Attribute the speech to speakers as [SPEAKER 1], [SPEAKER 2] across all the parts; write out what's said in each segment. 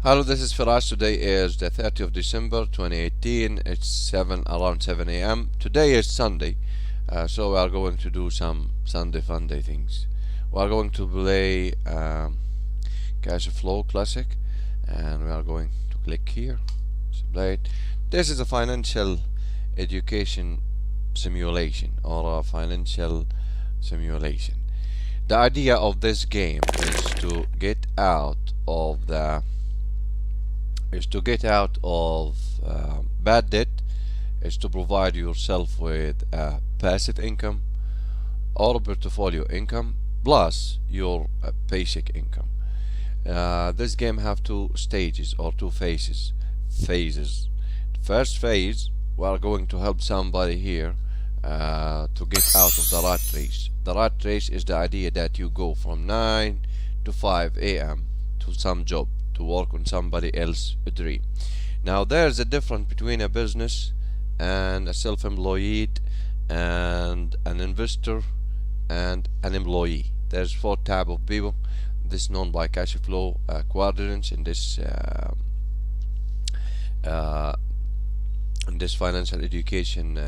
[SPEAKER 1] Hello, this is Feras. Today is the 30th of December 2018. It's around 7 a.m. Today is Sunday, so we are going to do some Sunday fun day things. We are going to play CASHFLOW Classic, and we are going to click here to play it. This is a financial education simulation or a financial simulation. The idea of this game is to get out of bad debt, is to provide yourself with passive income or portfolio income plus your basic income. This game have two stages or two phases. The first phase, we are going to help somebody here to get out of the rat race. The rat race is the idea that you go from 9 to 5 a.m. to some job to work on somebody else's dream. Now there's a difference between a business and a self-employed and an investor and an employee. There's four type of people. This is known by CASHFLOW Quadrants in this financial education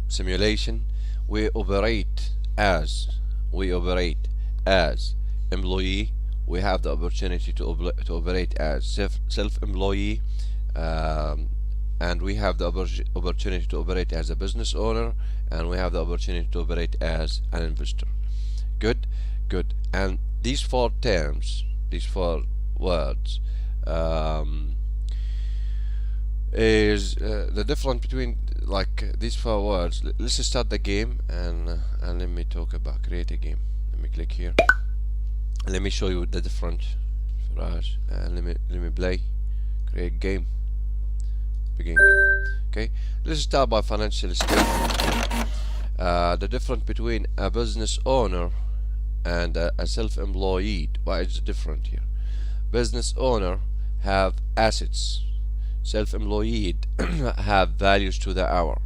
[SPEAKER 1] simulation. We operate as employee. We have the opportunity to operate as self-employee, and we have the opportunity to operate as a business owner, and we have the opportunity to operate as an investor. Good. And these four terms, these four words, is the difference between these four words. Let's start the game, and let me talk about create a game. Let me click here. Let me show you the difference. Let me play, create game, begin. Okay, let's start by financial statement. The difference between a business owner and a self-employed. Why is it different here? Business owner have assets. Self-employed have values to the hour.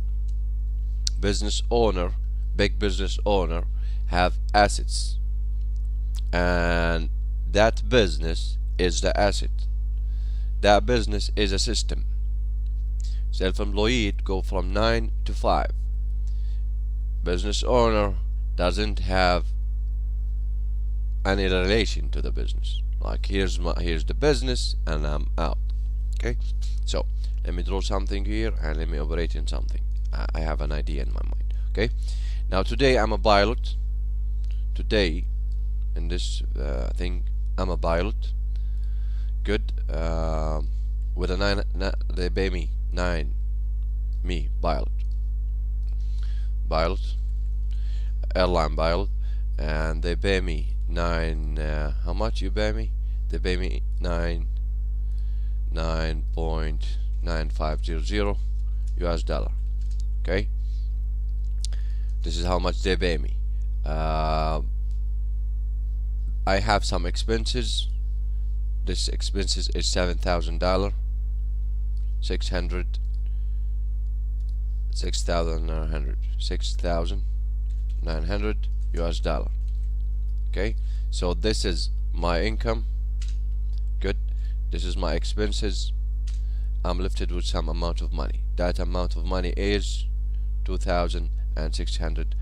[SPEAKER 1] Business owner, big business owner, have assets, and that business is the asset. That business is a system. Self-employed go from 9 to 5. Business owner doesn't have any relation to the business. Like here's the business and I'm out. Okay, so let me draw something here and let me operate in something. I have an idea in my mind. Okay, now today I'm a pilot. Today in this thing I'm a pilot. Good. With a 9, they pay me 9. Me pilot, airline pilot, and they pay me 9. How much you pay me? They pay me 9.9500 US dollar. Okay, this is how much they pay me. I have some expenses. This expenses is $7,000, 6,900 US dollar. Okay, so this is my income. Good. This is my expenses. I'm lifted with some amount of money. That amount of money is $2,600.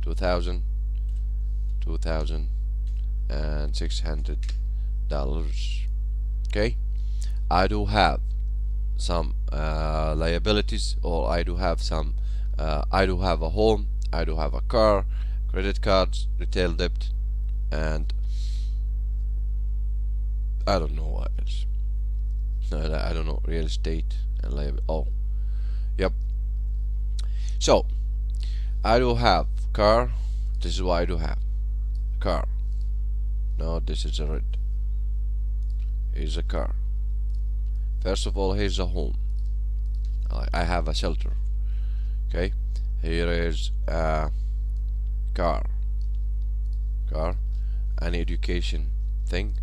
[SPEAKER 1] $2,600. Okay, I do have some liabilities, or I do have some I do have a home, I do have a car, credit cards, retail debt, and I don't know what else. I don't know, real estate and liability. Oh, yep. So I do have car. This is what I do have. Car. No, this is a red. Here's a car. First of all, here's a home. I have a shelter. Okay, here is a car. An education thing.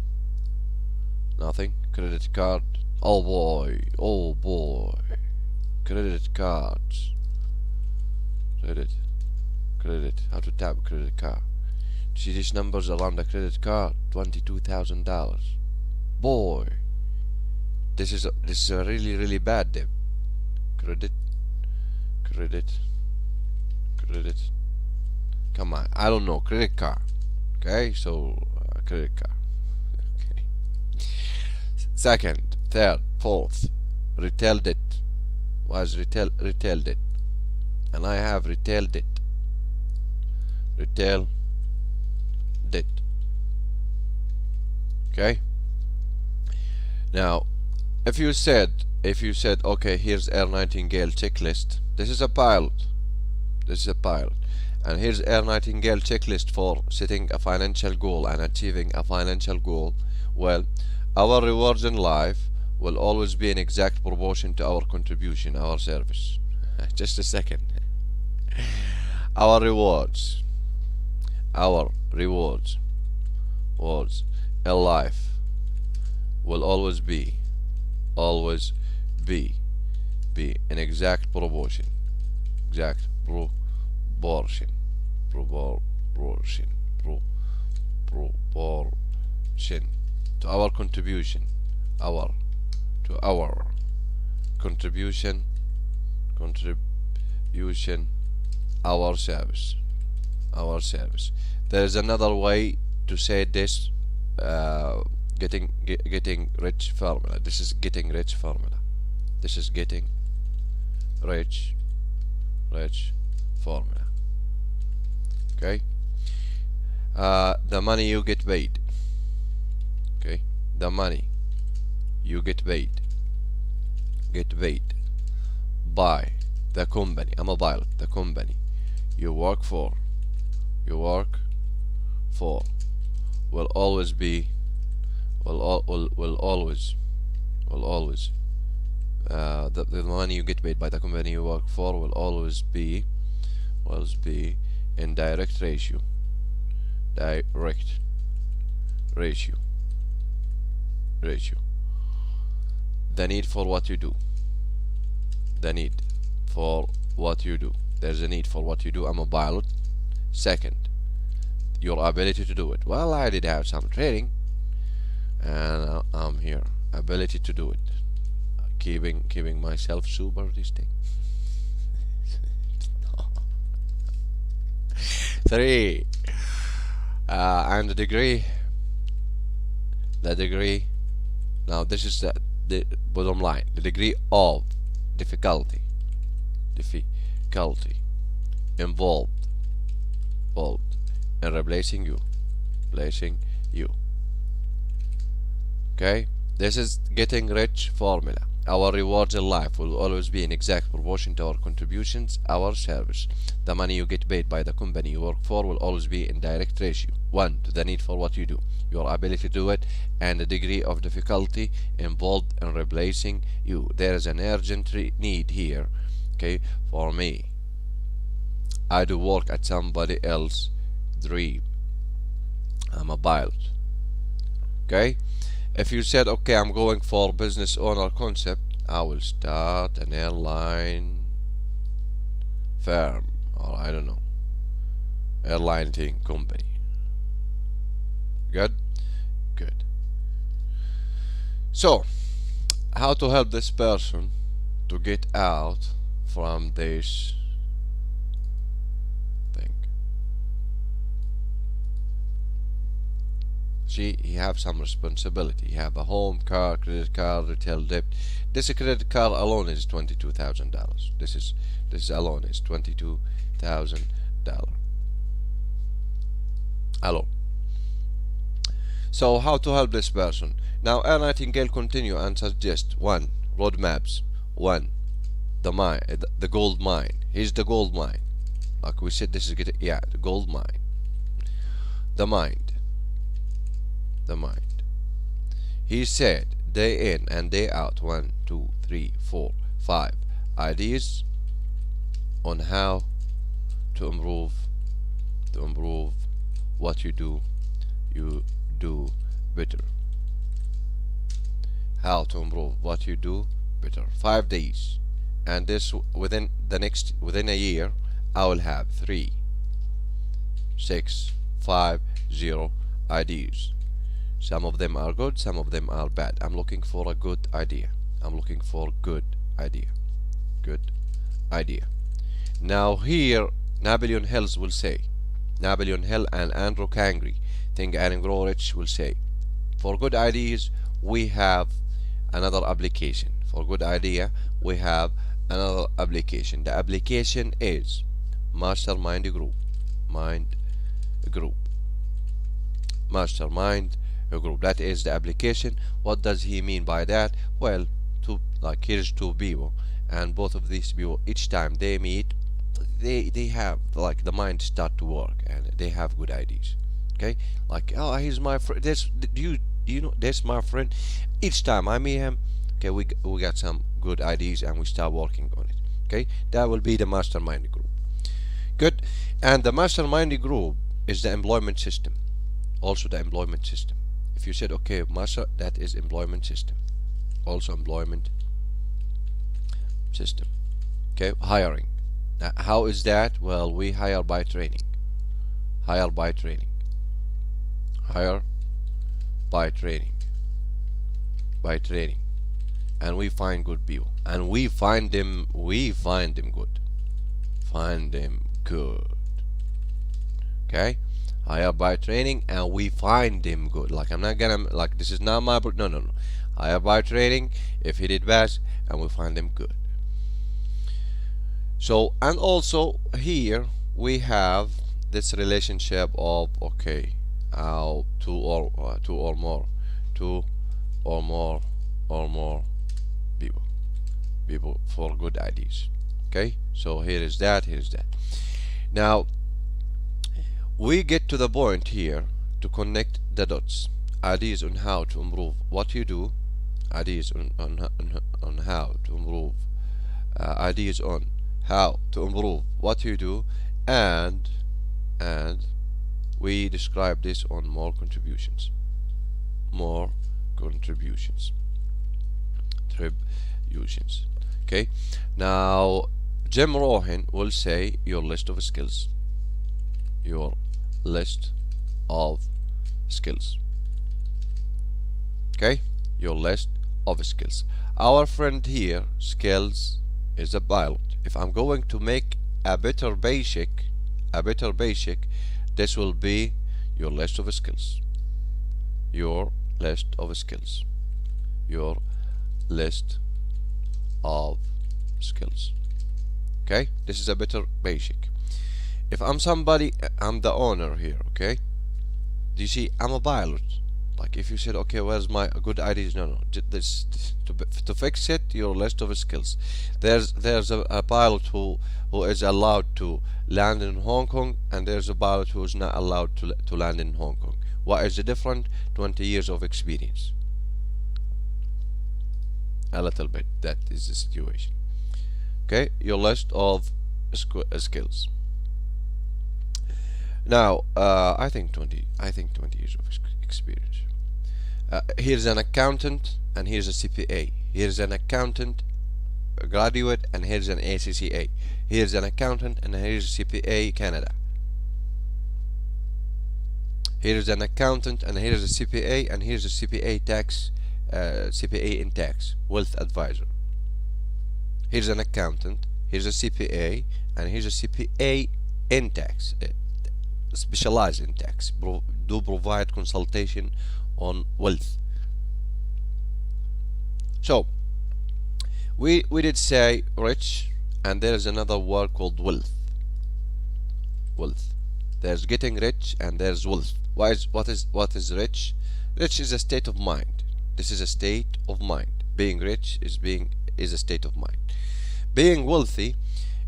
[SPEAKER 1] Nothing. Credit card. Oh boy. Credit cards. Credit. How to tap credit card. See these numbers around the credit card, $22,000. Boy, this is a really bad debt. Credit, credit, credit. Come on, I don't know, credit card. Okay, so credit card. Okay. Second, third, fourth, retail debt. Was retail debt, and I have retail debt. Retail debt. Okay. Now, if you said, okay, here's Air Nightingale checklist. This is a pilot. And here's Air Nightingale checklist for setting a financial goal and achieving a financial goal. Well, our rewards in life will always be in exact proportion to our contribution, our service. Just a second. Our rewards words in life will always be in exact proportion to our contribution, our contribution, our service. There is another way to say this, getting rich formula. This is getting rich formula. This is getting rich formula. Okay. The money you get paid. Okay. The money you get paid by the company. I'm a pilot. The company you work for will always be the money you get paid by the company you work for will always be in direct ratio the need for what you do. There's a need for what you do. I'm a pilot. Second, your ability to do it. Well, I did have some training, and I'm here. Ability to do it. Keeping myself super distinct. 3. And the degree. Now this is the bottom line. The degree of difficulty involved in replacing you. Okay, this is getting rich formula. Our rewards in life will always be in exact proportion to our contributions, our service. The money you get paid by the company you work for will always be in direct ratio 1 to the need for what you do, your ability to do it, and the degree of difficulty involved in replacing you. There is an urgent need here, okay, for me. I do work at somebody else's dream. I'm a pilot. Okay, if you said, okay, I'm going for business owner concept, I will start an airline firm, or I don't know, airline thing company. Good. So, how to help this person to get out from this thing? See, he have some responsibility. He have a home, car, credit card, retail debt. This credit card alone is $22,000. This alone is $22,000 alone. So how to help this person? Now Air Nightingale continue and suggest 1. Roadmaps. 1. The gold mine. Here's the gold mine. Like we said, this is the gold mine. The mind. He said day in and day out 1, 2, 3, 4, 5 ideas on how to improve what you do better. How to improve what you do better. 5 days, and this within a year I will have 3, 6, 50 ideas. Some of them are good, some of them are bad. I'm looking for a good idea. I'm looking for good idea. Good idea. Now here Napoleon Hills will say, Napoleon Hill and Andrew Carnegie, Think and Grow Rich will say, for good ideas we have another application. For good idea we have another application. The application is mastermind group. Mind group. Mastermind group. That is the application. What does he mean by that? Well, here's two people, and both of these people, each time they meet, they have like the mind start to work and they have good ideas. Okay, like, oh, he's my friend. This, you know, that's my friend. Each time I meet him, okay, we got some good ideas and we start working on it. Okay, that will be the mastermind group. Good. And the mastermind group is the employment system. Also the employment system. If you said, okay, master, that is employment system. Also employment system. Okay, hiring. Now, how is that? Well, we hire by training. Hire by training. Hire by training. By training. And we find good people. And we find them good. Find them good. Okay? Hire by training and we find them good. Like, I'm not gonna, like, this is not my, no. Hire by training, if he did best, and we find them good. So, and also here we have this relationship of, okay, two or more people for good ideas. Okay, so here is that. Now we get to the point here to connect the dots. Ideas on how to improve what you do. Ideas on how to improve. Ideas on how to improve what you do, and we describe this on more contributions. Okay, now Jim Rohn will say your list of skills. Your list of skills. Okay, your list of skills. Our friend here, skills, is a pilot. If I'm going to make a better basic, this will be your list of skills. Your list of skills. Your list of skills. Okay, this is a better basic. If I'm somebody, I'm the owner here. Okay, do you see? I'm a pilot. Like, if you said, okay, where's my good ideas? No. This to fix it, your list of skills. There's a pilot who is allowed to land in Hong Kong, and there's a pilot who is not allowed to land in Hong Kong. What is the difference? 20 years of experience. A little bit. That is the situation. Okay, your list of skills. Now, I think 20 years of experience. Here's an accountant and here's a CPA. Here's an accountant graduate and here's an ACCA. Here's an accountant and here's a CPA Canada. Here's an accountant and here's a CPA and here's a CPA tax, CPA in tax, wealth advisor. Here's an accountant, here's a CPA, and here's a CPA in tax, specialize in tax, do provide consultation on wealth. So we did say rich, and there is another word called wealth. There's getting rich and there's wealth. What is rich? Rich is a state of mind. This is a state of mind. Being rich is a state of mind. Being wealthy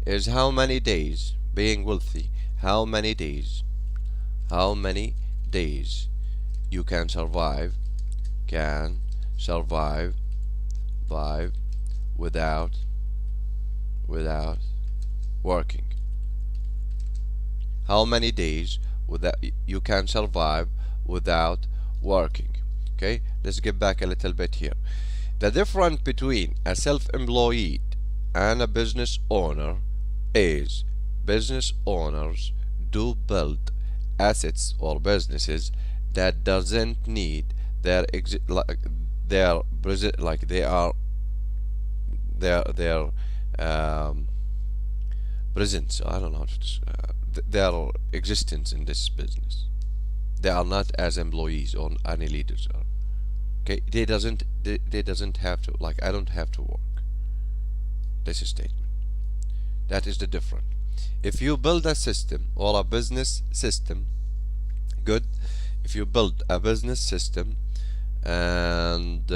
[SPEAKER 1] is how many days. Being wealthy, how many days you can survive without working. How many days you can survive without working. Okay, let's get back a little bit here. The difference between a self-employed and a business owner is business owners do build assets or businesses that doesn't need their like their presence. I don't know how to their existence in this business. They are not as employees or any leaders are. Okay, they doesn't have to, like, I don't have to work. This is statement. That is the difference. If you build a system or a business system, good. If you build a business system and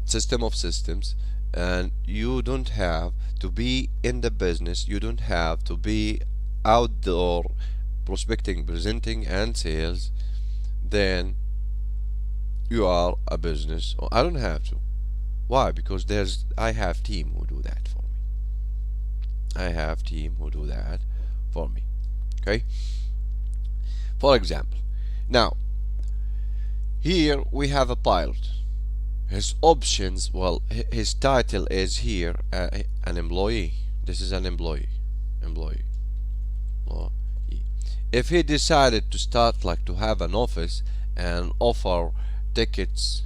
[SPEAKER 1] system of systems, and you don't have to be in the business, you don't have to be outdoor prospecting, presenting, and sales, then you are a business. I don't have to. Why? Because I have team who do that for me. I have team who do that for me. Okay. For example, now here we have a pilot. His options, well, his title is here an employee. This is an employee. If he decided to start, like, to have an office and offer tickets,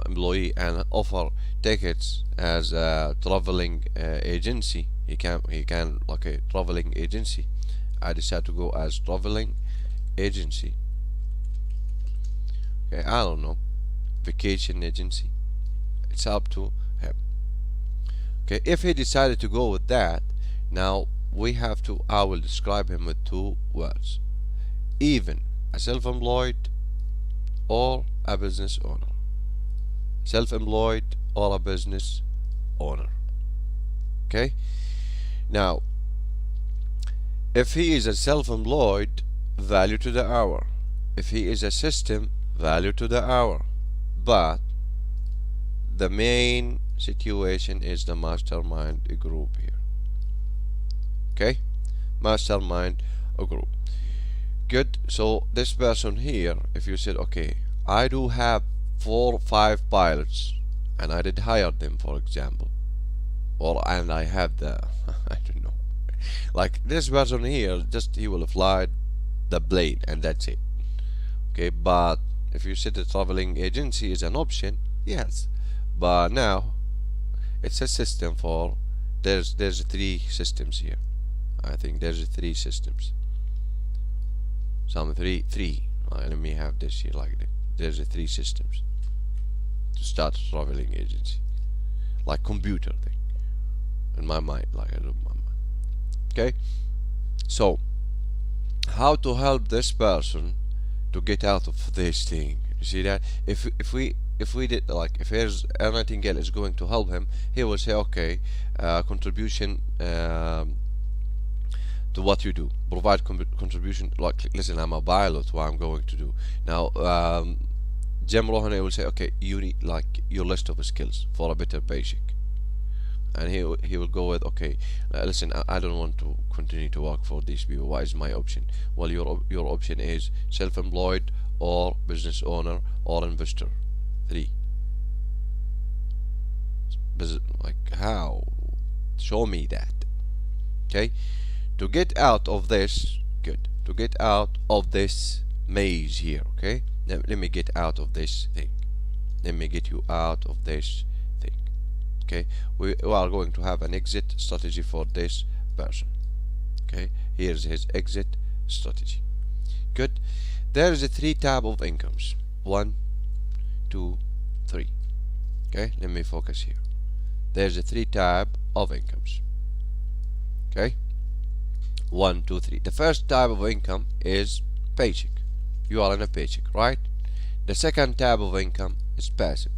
[SPEAKER 1] employee, and offer tickets as a traveling agency, he can like a traveling agency. I decide to go as traveling agency. Okay, I don't know, vacation agency. It's up to him. Okay, if he decided to go with that, now I will describe him with two words: even a self-employed or a business owner. Self-employed or a business owner. Okay, now if he is a self-employed, value to the hour. If he is a system, value to the hour. But the main situation is the mastermind group here. Okay, mastermind group. Good. So this person here, if you said, okay, I do have 4 or 5 pilots and I did hire them, for example, and I have the I don't know, like this person here, just he will fly the plane and that's it. Okay, but if you said the traveling agency is an option, yes, but now it's a system for there's 3 systems here. I think there's 3 systems. Some three. Let me have this here like this. There's 3 systems to start a traveling agency, like computer thing in my mind, like I do in my mind. Okay, so how to help this person to get out of this thing? You see that if we did, like, if there's anything else is going to help him, he will say, okay, contribution to what you do, provide contribution, like, listen, I'm a pilot, what I'm going to do now. Jim Rohane will say, okay, you need, like, your list of skills for a better basic, and he will go with, okay, listen, I don't want to continue to work for these people. What is my option? Well, your option is self-employed or business owner or investor. 3. Like, how? Show me that. Okay, to get out of this, good, to get out of this maze here. Okay, let me get out of this thing. Let me get you out of this thing. Okay, we are going to have an exit strategy for this person. Okay, here's his exit strategy. Good. There is a 3 type of incomes: 1, 2, 3. Okay, let me focus here. There's a 3 type of incomes. Okay, 1, 2, 3. The first type of income is paycheck. You are in a paycheck, right? The second type of income is passive,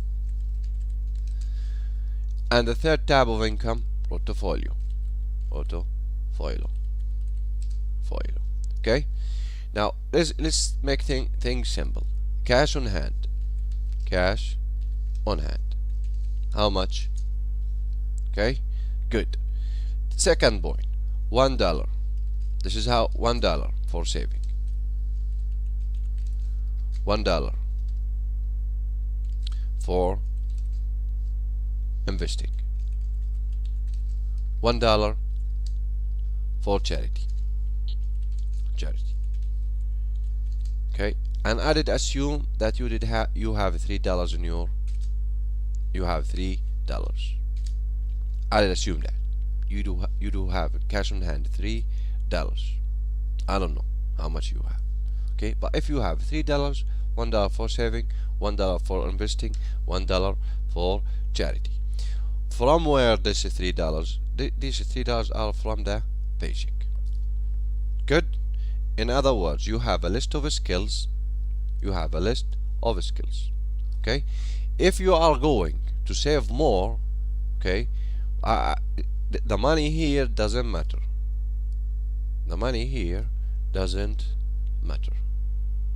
[SPEAKER 1] and the third type of income, portfolio. Okay, now let's make things simple. Cash on hand. How much? Okay, good. Second point, $1. This is how $1 for saving. $1 for investing. $1 for charity. Okay, and I did assume that you have $3 in your $3. I did assume that you do have cash on hand $3. I don't know how much you have. Okay, but if you have $3, $1 for saving, $1 for investing, $1 for charity. From where this is $3? These $3 are from the paycheck. Good. In other words, you have a list of skills. You have a list of skills. Okay. If you are going to save more, okay, the money here doesn't matter. The money here doesn't matter.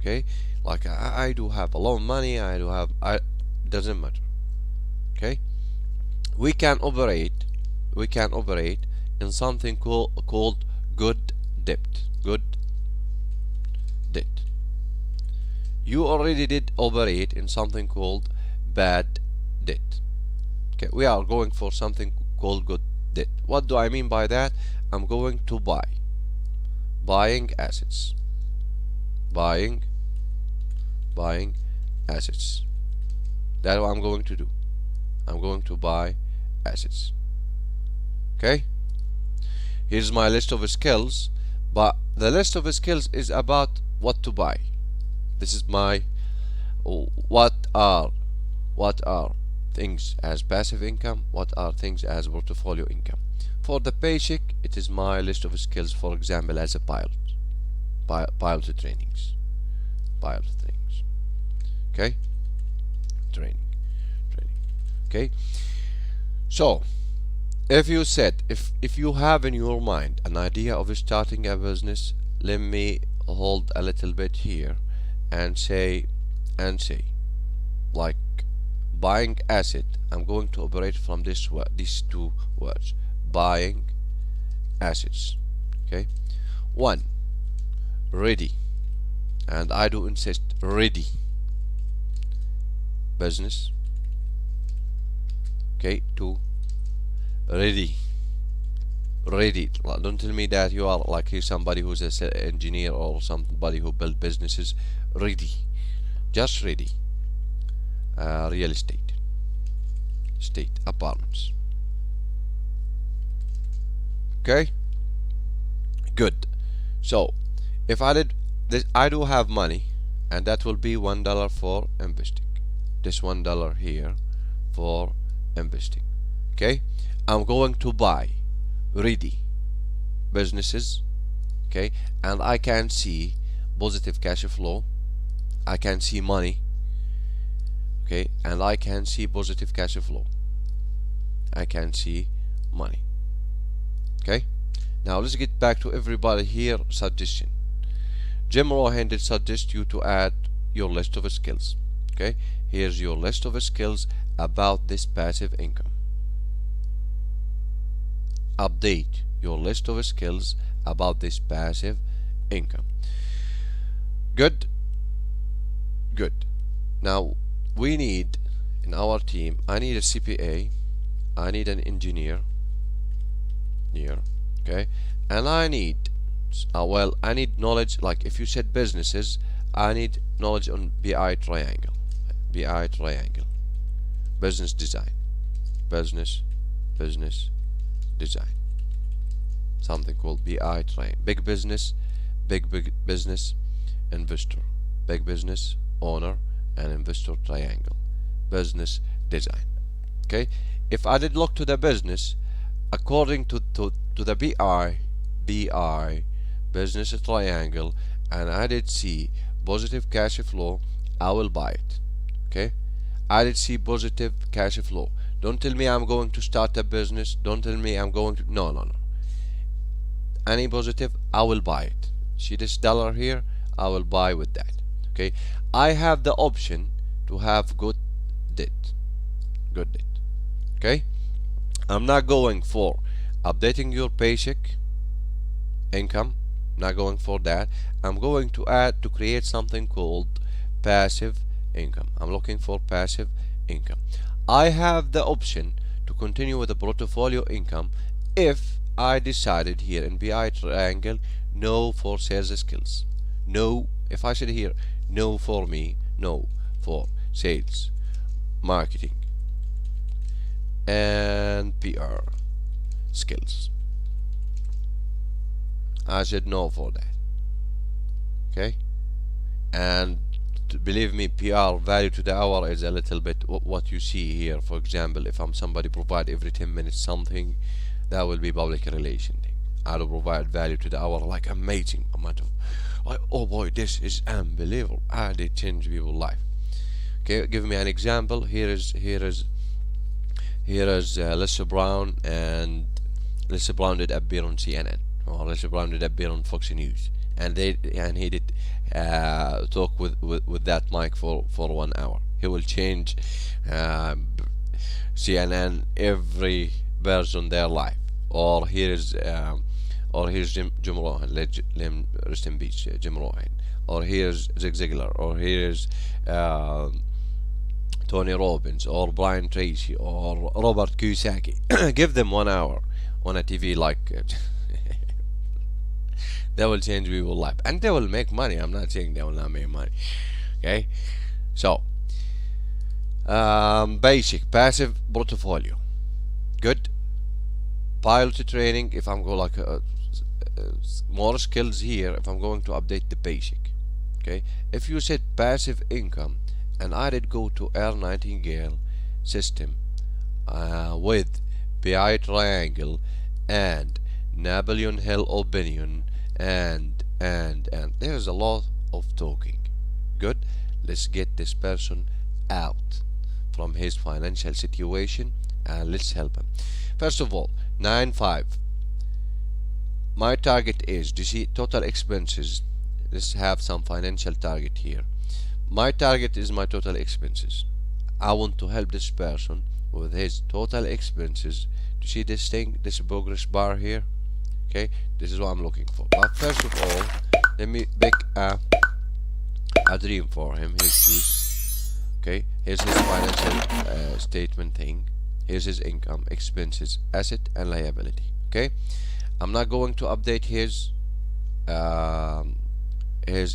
[SPEAKER 1] Okay, like I do have a lot of money. Doesn't matter. Okay, we can operate in something called good debt. Good debt. You already did operate in something called bad debt. Okay, we are going for something called good debt. What do I mean by that? I'm going to buying assets. Buying assets. That's what I'm going to do. I'm going to buy assets. Okay, here's my list of skills, but the list of skills is about what to buy. This is my what are things as passive income, what are things as portfolio income. For the paycheck, it is my list of skills, for example, as a pilot trainings. Okay, training. Okay, so if you said, if you have in your mind an idea of starting a business, let me hold a little bit here and say like buying asset. I'm going to operate from these two words: buying assets. Okay, one, ready, and I do insist, ready business. Okay, two, ready. Don't tell me that you are like somebody who's an engineer or somebody who build businesses. Ready, just ready. Real estate, apartments. Okay, good. So if I did this, I do have money, and that will be $1 for investing. This $1 here for investing. Okay, I'm going to buy ready businesses. Okay, and I can see positive cash flow. I can see money. Okay, and I can see positive cash flow. I can see money. Okay, now let's get back to everybody here. Suggestion: Jim Rohan did suggest you to add your list of skills. Okay, here's your list of skills about this passive income. Update your list of skills about this passive income. Good. Now we need in our team, I need a CPA, I need an engineer here. Okay, and I need I need knowledge. Like if you said businesses, I need knowledge on BI triangle. Business design. Something called BI triangle. Big business, big business, investor. Big business, owner, and investor triangle. Business design. Okay, if I did look to the business, according to the BI business triangle, and I did see positive cash flow, I will buy it. Okay, I did see positive cash flow. Don't tell me I'm going to start a business. Don't tell me I'm going to no. Any positive, I will buy it. See this dollar here, I will buy with that. Okay, I have the option to have good debt. Okay, I'm not going for updating your paycheck income, not going for that. I'm going to create something called passive income. I'm looking for passive income. I have the option to continue with the portfolio income if I decided here in BI triangle no for sales skills. No, if I said here no for me, no for sales, marketing, and PR skills. I said no for that. Okay, and believe me, PR value to the hour is a little bit what you see here. For example, if I'm somebody provide every 10 minutes something, that will be public relation thing. I'll provide value to the hour like amazing amount of, oh boy, this is unbelievable. I did change people's life. Okay, give me an example. Here is Lisa Brown, and Lisa Brown did appear on CNN, or Lisa Brown did appear on Fox News, and he did talk with that mic for 1 hour. He will change CNN every person their life. Or here's Jim Rohan, rest in peace, Jim Rohan. Or here's Zig Ziglar, or here's Tony Robbins, or Brian Tracy, or Robert Kiyosaki. Give them 1 hour on a TV like they will change people's life, and they will make money. I'm not saying they will not make money. Okay, so basic passive portfolio, good. Pilot training, if I'm going like more skills here, if I'm going to update the basic. Okay, if you said passive income, and I did go to Air Nightingale system with PI triangle and Napoleon Hill opinion, and there's a lot of talking. Good, let's get this person out from his financial situation, and let's help him. First of all, 9.5. My target is to see total expenses. Let's have some financial target here. My target is my total expenses. I want to help this person with his total expenses. To see this thing, this progress bar here. Okay, this is what I'm looking for. But first of all, let me pick a dream for him. His shoes. Okay, here's his financial statement thing. Here's his income, expenses, asset, and liability. Okay, I'm not going to update his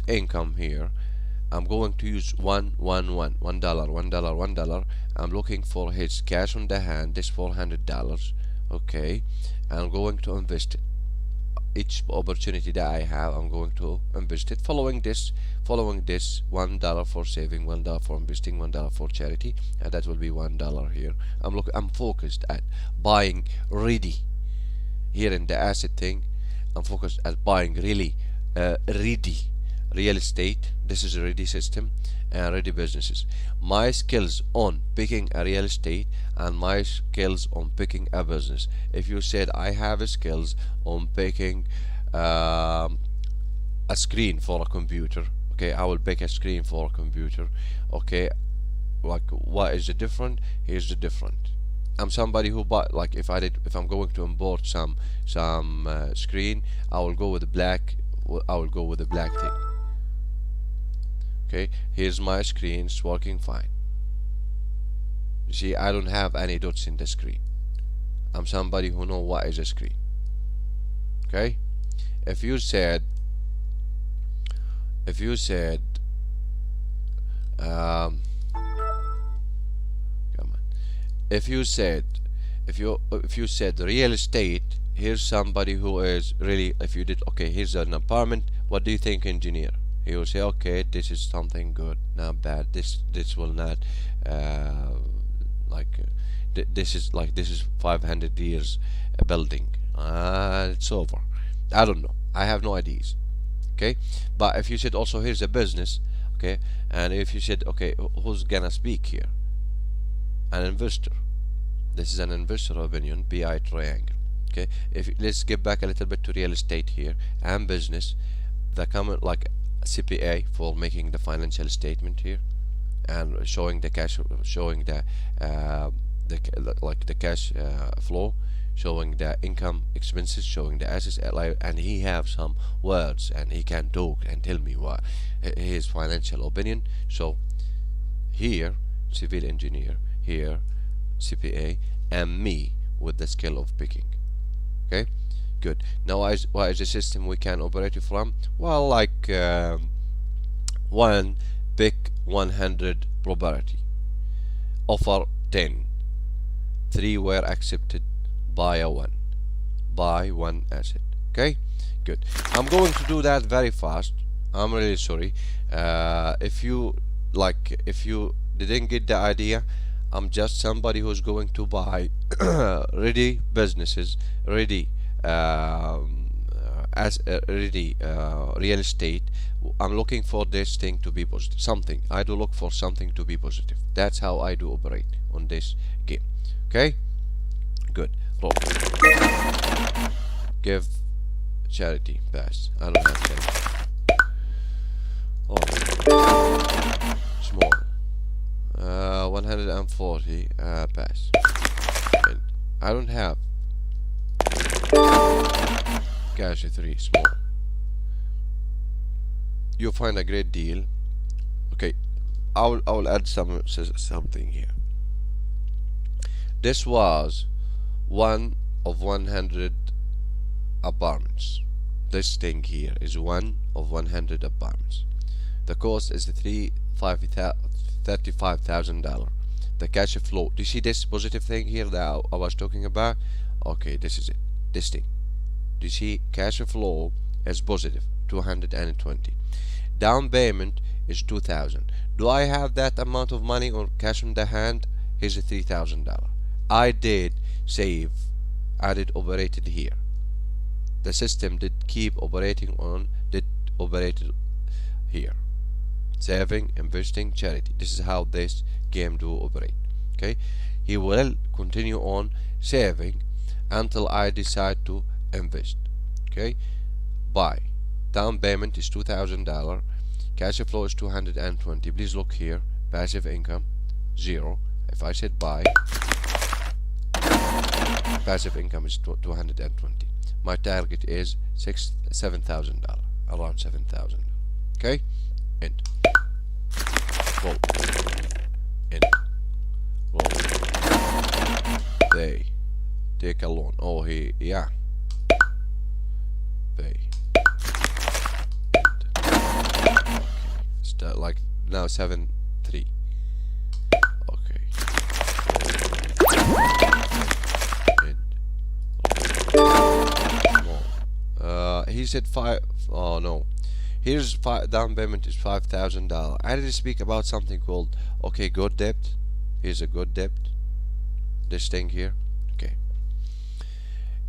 [SPEAKER 1] income here. I'm going to use $1. I'm looking for his cash on the hand, this $400. Okay, I'm going to invest it. Each opportunity that I have, I'm going to invest it. Following this, $1 for saving, $1 for investing, $1 for charity, and that will be $1 here. I'm focused at buying ready. Here in the asset thing, I'm focused at buying really ready real estate. This is a ready system and ready businesses. My skills on picking a real estate and my skills on picking a business. If you said I have skills on picking a screen for a computer, okay, I will pick a screen for a computer. Okay, like what is the different? Here's the different. I'm somebody who buy, like if I'm going to import some screen, I will go with the black. I will go with the black thing. Okay, here's my screen, it's working fine. You see, I don't have any dots in the screen. I'm somebody who know what is a screen. Okay, if you said come on, if you said real estate, here's somebody who is really, if you did, okay, here's an apartment, what do you think, engineer? He will say, okay, this is something good, not bad. This will not this is 500 years a building. It's over. I don't know. I have no ideas. Okay, but if you said also here's a business, okay, and if you said okay, who's gonna speak here? An investor. This is an investor opinion, BI triangle. Okay, let's get back a little bit to real estate here and business. The common like CPA for making the financial statement here and showing the cash, showing the cash flow, showing the income, expenses, showing the assets, and he have some words and he can talk and tell me what his financial opinion. So here civil engineer, here CPA, and me with the skill of picking. Okay, good. Now what is the system we can operate from? Well, like 1, pick 100 probability, offer 10, 3 were accepted, buy one asset. Okay, good. I'm going to do that very fast. I'm really sorry. If you didn't get the idea, I'm just somebody who's going to buy ready businesses, ready real estate. I'm looking for this thing to be positive. Something I do look for something to be positive. That's how I do operate on this game. Okay, good. Roll. Give charity. Pass. I don't have charity. Oh. Small. 140. Pass. And I don't have cash 3. Small. You'll find a great deal. Okay, I will add something here. This was 1 of 100 apartments. This thing here is 1 of 100 apartments. The cost is $35,000. The cash flow. Do you see this positive thing here that I was talking about? Okay, this is it. This thing. Do you see cash flow is positive 220. Down payment is 2,000. Do I have that amount of money or cash in the hand? Here's $3,000. I did save. I did operated here. The system did keep operating on, did operated here. Saving, investing, charity. This is how this game do operate. Okay, he will continue on saving until I decide to invest. Okay, buy. Down payment is $2,000. Cash flow is 220. Please look here. Passive income 0. If I said buy, passive income is 220. My target is $7,000, around $7,000. Okay, end. Roll. End. Roll. They take a loan. Oh, yeah. They. End. Okay. Start like now 7-3. Okay. End. Small. He said 5. Oh no. Here's down payment is $5,000. I did speak about something called good debt. Here's a good debt. This thing here. Okay.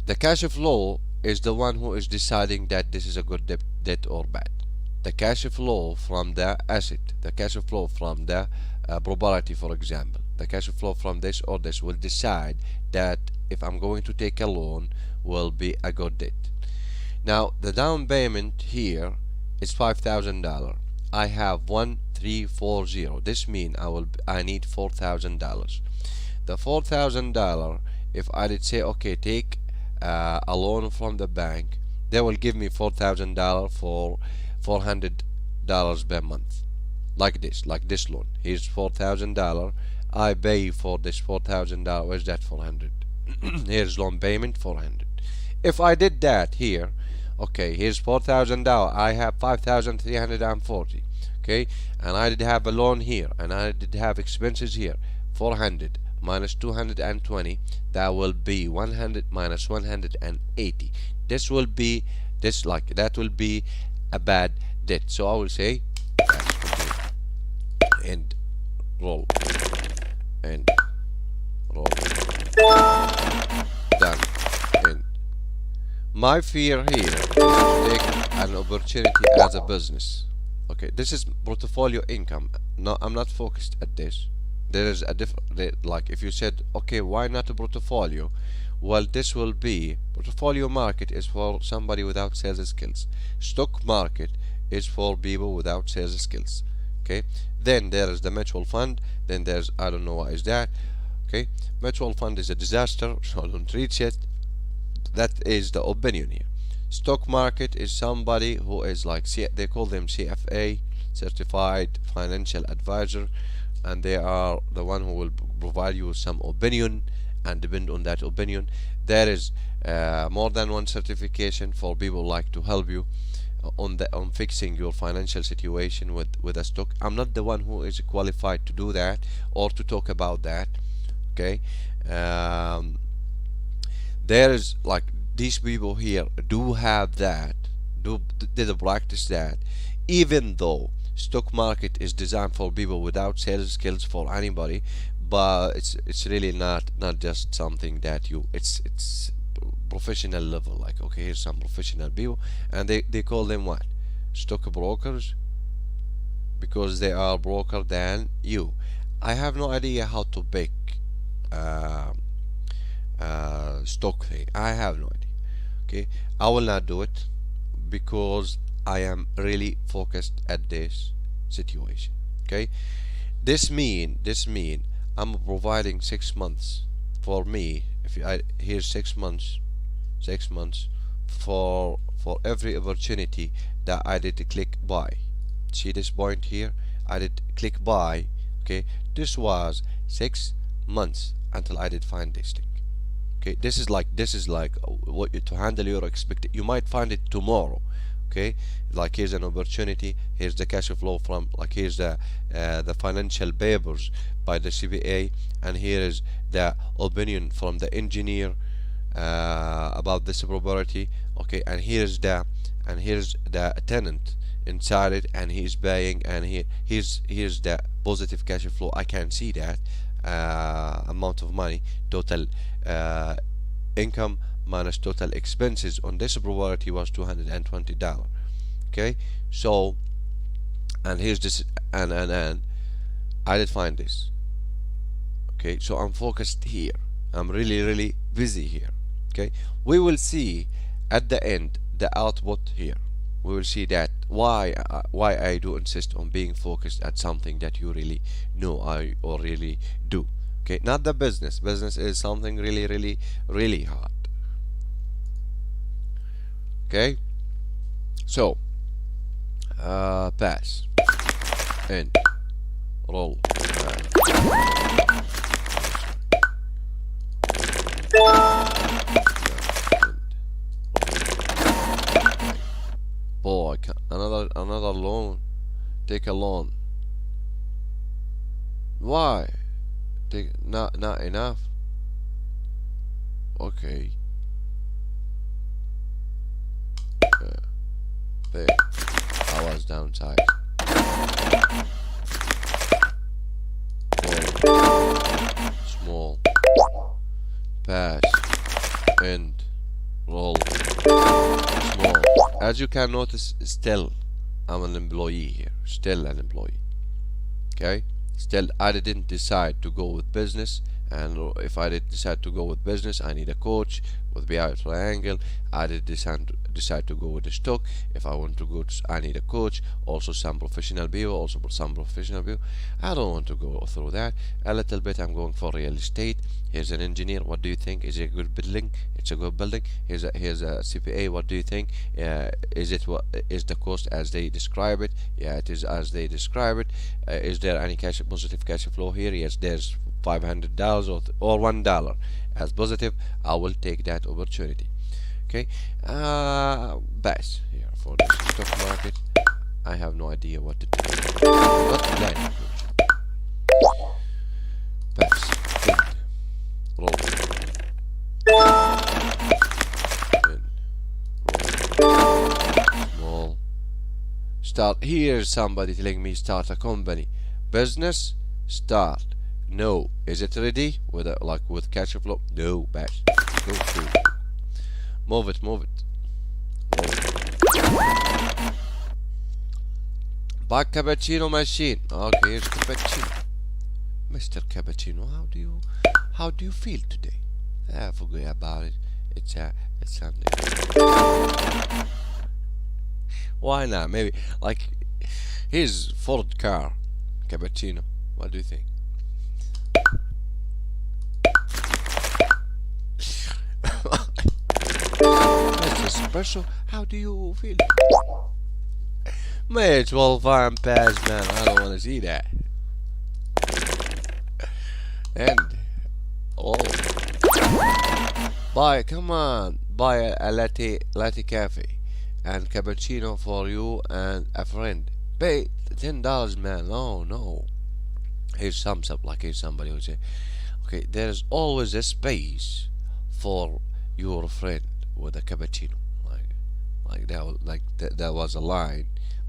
[SPEAKER 1] The cash flow is the one who is deciding that this is a good debt or bad. The cash flow from the asset, the cash flow from the property, for example, the cash flow from this or this will decide that if I'm going to take a loan will be a good debt. Now the down payment here is $5,000. I have 1,340. This means I need $4,000. The $4,000, if I did say take a loan from the bank, they will give me $4,000 for $400 per month, like this loan. Here's $4,000. I pay for this $4,000. Where's that 400? Here's loan payment 400. If I did that here, here's $4,000. I have 5,340. Okay, and I did have a loan here, and I did have expenses here. 400 minus 220. That will be 100 minus 180. This will be that will be a bad debt. So I will say and roll and roll. Done. And my fear here is to take an opportunity as a business. Okay, this is portfolio income. No, I'm not focused at this. There is a different, like if you said, why not a portfolio? Well, this will be portfolio market is for somebody without sales skills. Stock market is for people without sales skills. Okay, then there is the mutual fund. Then there's, I don't know what is that. Okay, mutual fund is a disaster, so don't reach it. That is the opinion here. Stock market is somebody who is like they call them CFA, certified financial advisor, and they are the one who will provide you some opinion, and depend on that opinion there is more than one certification for people like to help you. on fixing your financial situation with a stock. I'm not the one who is qualified to do that or to talk about that. Okay, um, there is like these people here do have that, did practice that, even though stock market is designed for people without sales skills for anybody. But it's really not just something that you, it's professional level. Like, okay, here's some professional people, and they call them what, stockbrokers, because they are broker than you. I have no idea how to pick uh, stock thing. I have no idea. Okay, I will not do it because I am really focused at this situation. Okay, this mean I'm providing 6 months for me. If I here's 6 months, 6 months for every opportunity that I did click buy. See this point here? I did click buy. Okay, this was 6 months until I did find this thing. Okay, this is like what you, to handle your expect. You might find it tomorrow. Okay, like here's an opportunity. Here's the cash flow from, like, here's the financial papers by the CPA, and here is the opinion from the engineer about this property. Okay, and here's the tenant inside it, and he's paying, and here's the positive cash flow. I can see that amount of money, total uh, income minus total expenses on this property was $220. Okay, so, and here's this, and I did find this. Okay, so I'm focused here, I'm really busy here. Okay, we will see at the end the output here. We will see that why I do insist on being focused at something that you really know I or really do. Okay, not the business. Business is something really hard. Okay, so pass, end, roll, boy, another loan. Take a loan. Why? Take not enough. Okay. There. I was downside. Small. Pass. End. Roll. Small. As you can notice, still I'm an employee here. Still an employee. Okay? Still, I didn't decide to go with business, and if I did decide to go with business, I need a coach with BI triangle. I did decide to go with the stock. If I want to go to, I need a coach, also some professional people, I don't want to go through that. A little bit I'm going for real estate. Here's an engineer. What do you think? Is it a good building? It's a good building. Here's a CPA. What do you think? Is it, what is the cost as they describe it? Yeah, it is as they describe it. Is there any positive cash flow here? Yes, there's $500 or $1 as positive. I will take that opportunity. Okay, best here for the stock market. I have no idea what to do. Not planning. Pass. End. Roll. End. Roll. Small. Start. Here's somebody telling me start a company. Business. Start. No. Is it ready? With with cash flow? No. Bash. Go through. Move it. Back cappuccino machine. Okay, here's cappuccino. Mr. Cappuccino, how do you feel today? Forget about it. It's Sunday. Why not? Maybe like here's Ford car. Cappuccino. What do you think? Espresso, how do you feel? May as well fine pass, man. I don't want to see that. And buy, come on, buy a latte cafe. and cappuccino for you and a friend. Pay $10, man. No, no. Here's here's somebody who say, okay, there's always a space for your friend with a cappuccino. That was a line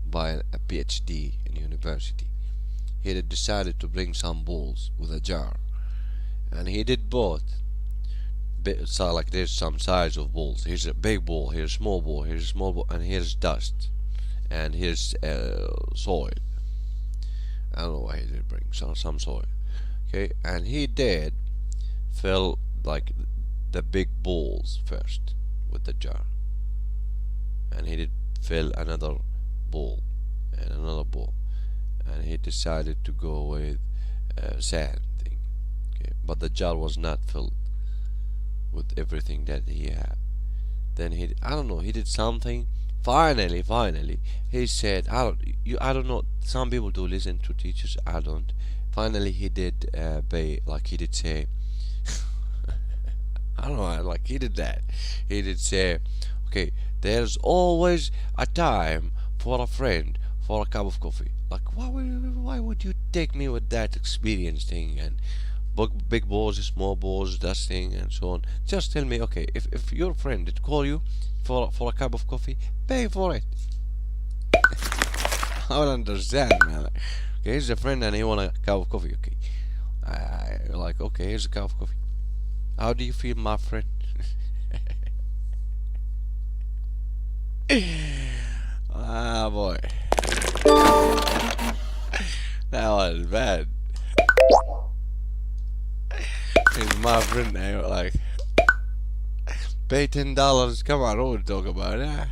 [SPEAKER 1] by a PhD in university. He had decided to bring some balls with a jar, and he did both. So like there's some size of balls. Here's a big ball, here's a small ball, here's a small ball, and here's dust, and here's soil. I don't know why he did bring some soil. Okay, and he did fill like the big balls first with the jar, and he did fill another ball and another ball, and he decided to go with sand thing. Okay, but the jar was not filled with everything that he had. Then I don't know, he did something. Finally, he said, I don't know. Some people do listen to teachers. I don't. Finally, he did he did say, I don't know, like he did that. He did say, okay, there's always a time for a friend for a cup of coffee. Like, why would you take me with that experience thing and big balls, small balls, dusting, and so on? Just tell me, okay, if your friend did call you for a cup of coffee, pay for it. I don't understand, man. Okay, here's a friend and he want a cup of coffee. Okay, like, okay, here's a cup of coffee. How do you feel, my friend? Ah, boy, that was bad. He's my friend. I like, pay $10. Come on, don't talk about it.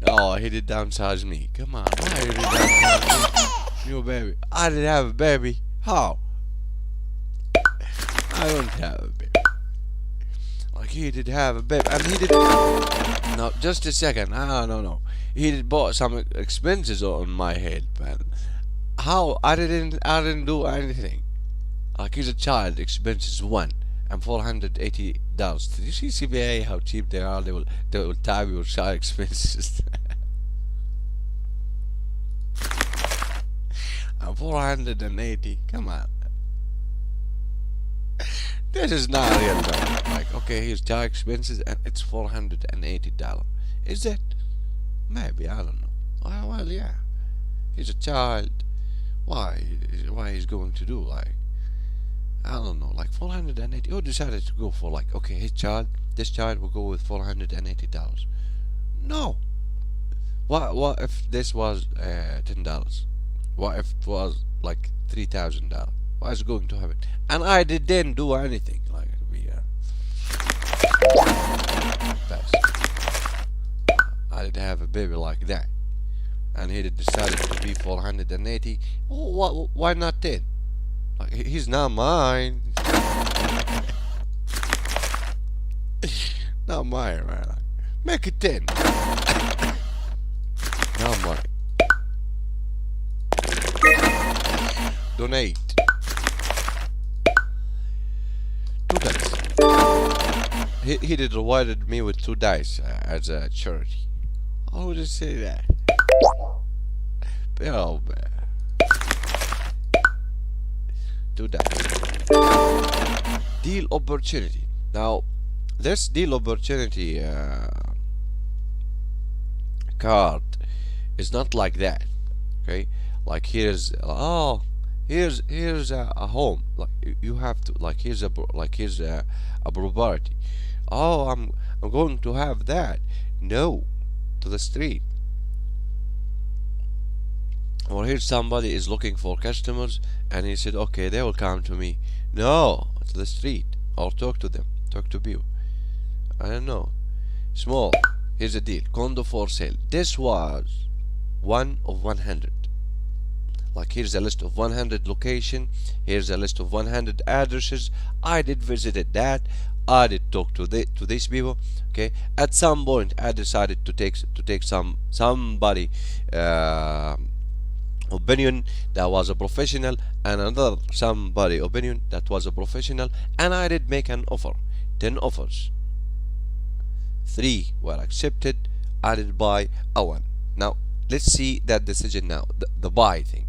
[SPEAKER 1] Oh, he did downsize me. Come on, why did he downsize me? You baby. I didn't have a baby. How? I don't have a baby. Like, he did have a baby, and he did. No, just a second. No. He did bought some expenses on my head, man. How? I didn't do anything. Like, he's a child. Expenses one and $480. Did you see CBA how cheap they are? They will tab your child expenses. And 480. Come on. This is not real money. Like, okay, here's child expenses and it's $480. Is it? Maybe, I don't know. Well, yeah. He's a child. Why he's going to do, like, I don't know, like 480. Who decided to go for, like, okay, this child will go with $480? No. What if this was $10? What if it was like $3,000? What is going to happen? And I didn't do anything. Like, I didn't have a baby like that, and he decided to be 480. Why not 10? Like, he's not mine. Not mine, man. Like, make it 10. Not mine. Donate. 2 dice. He did rewarded me with 2 dice as a charity. How would you say that? Oh, man. 2 dice. Deal opportunity. Now, this deal opportunity card is not like that. Okay, like here's a home. Like, you have to, like, here's a property. Oh, I'm going to have that. No, to the street. Or here's somebody is looking for customers, and he said, okay, they will come to me. No, to the street, or talk to them, talk to people. I don't know. Small. Here's a deal. Condo for sale. This was 1 of 100. Like, here's a list of 100 location. Here's a list of 100 addresses. I did visited that. I did talk to these people. Okay. At some point, I decided to take somebody opinion that was a professional, and another somebody opinion that was a professional, and I did make an offer. 10 offers. 3 were accepted, added by a 1. Now let's see that decision now, the buy thing.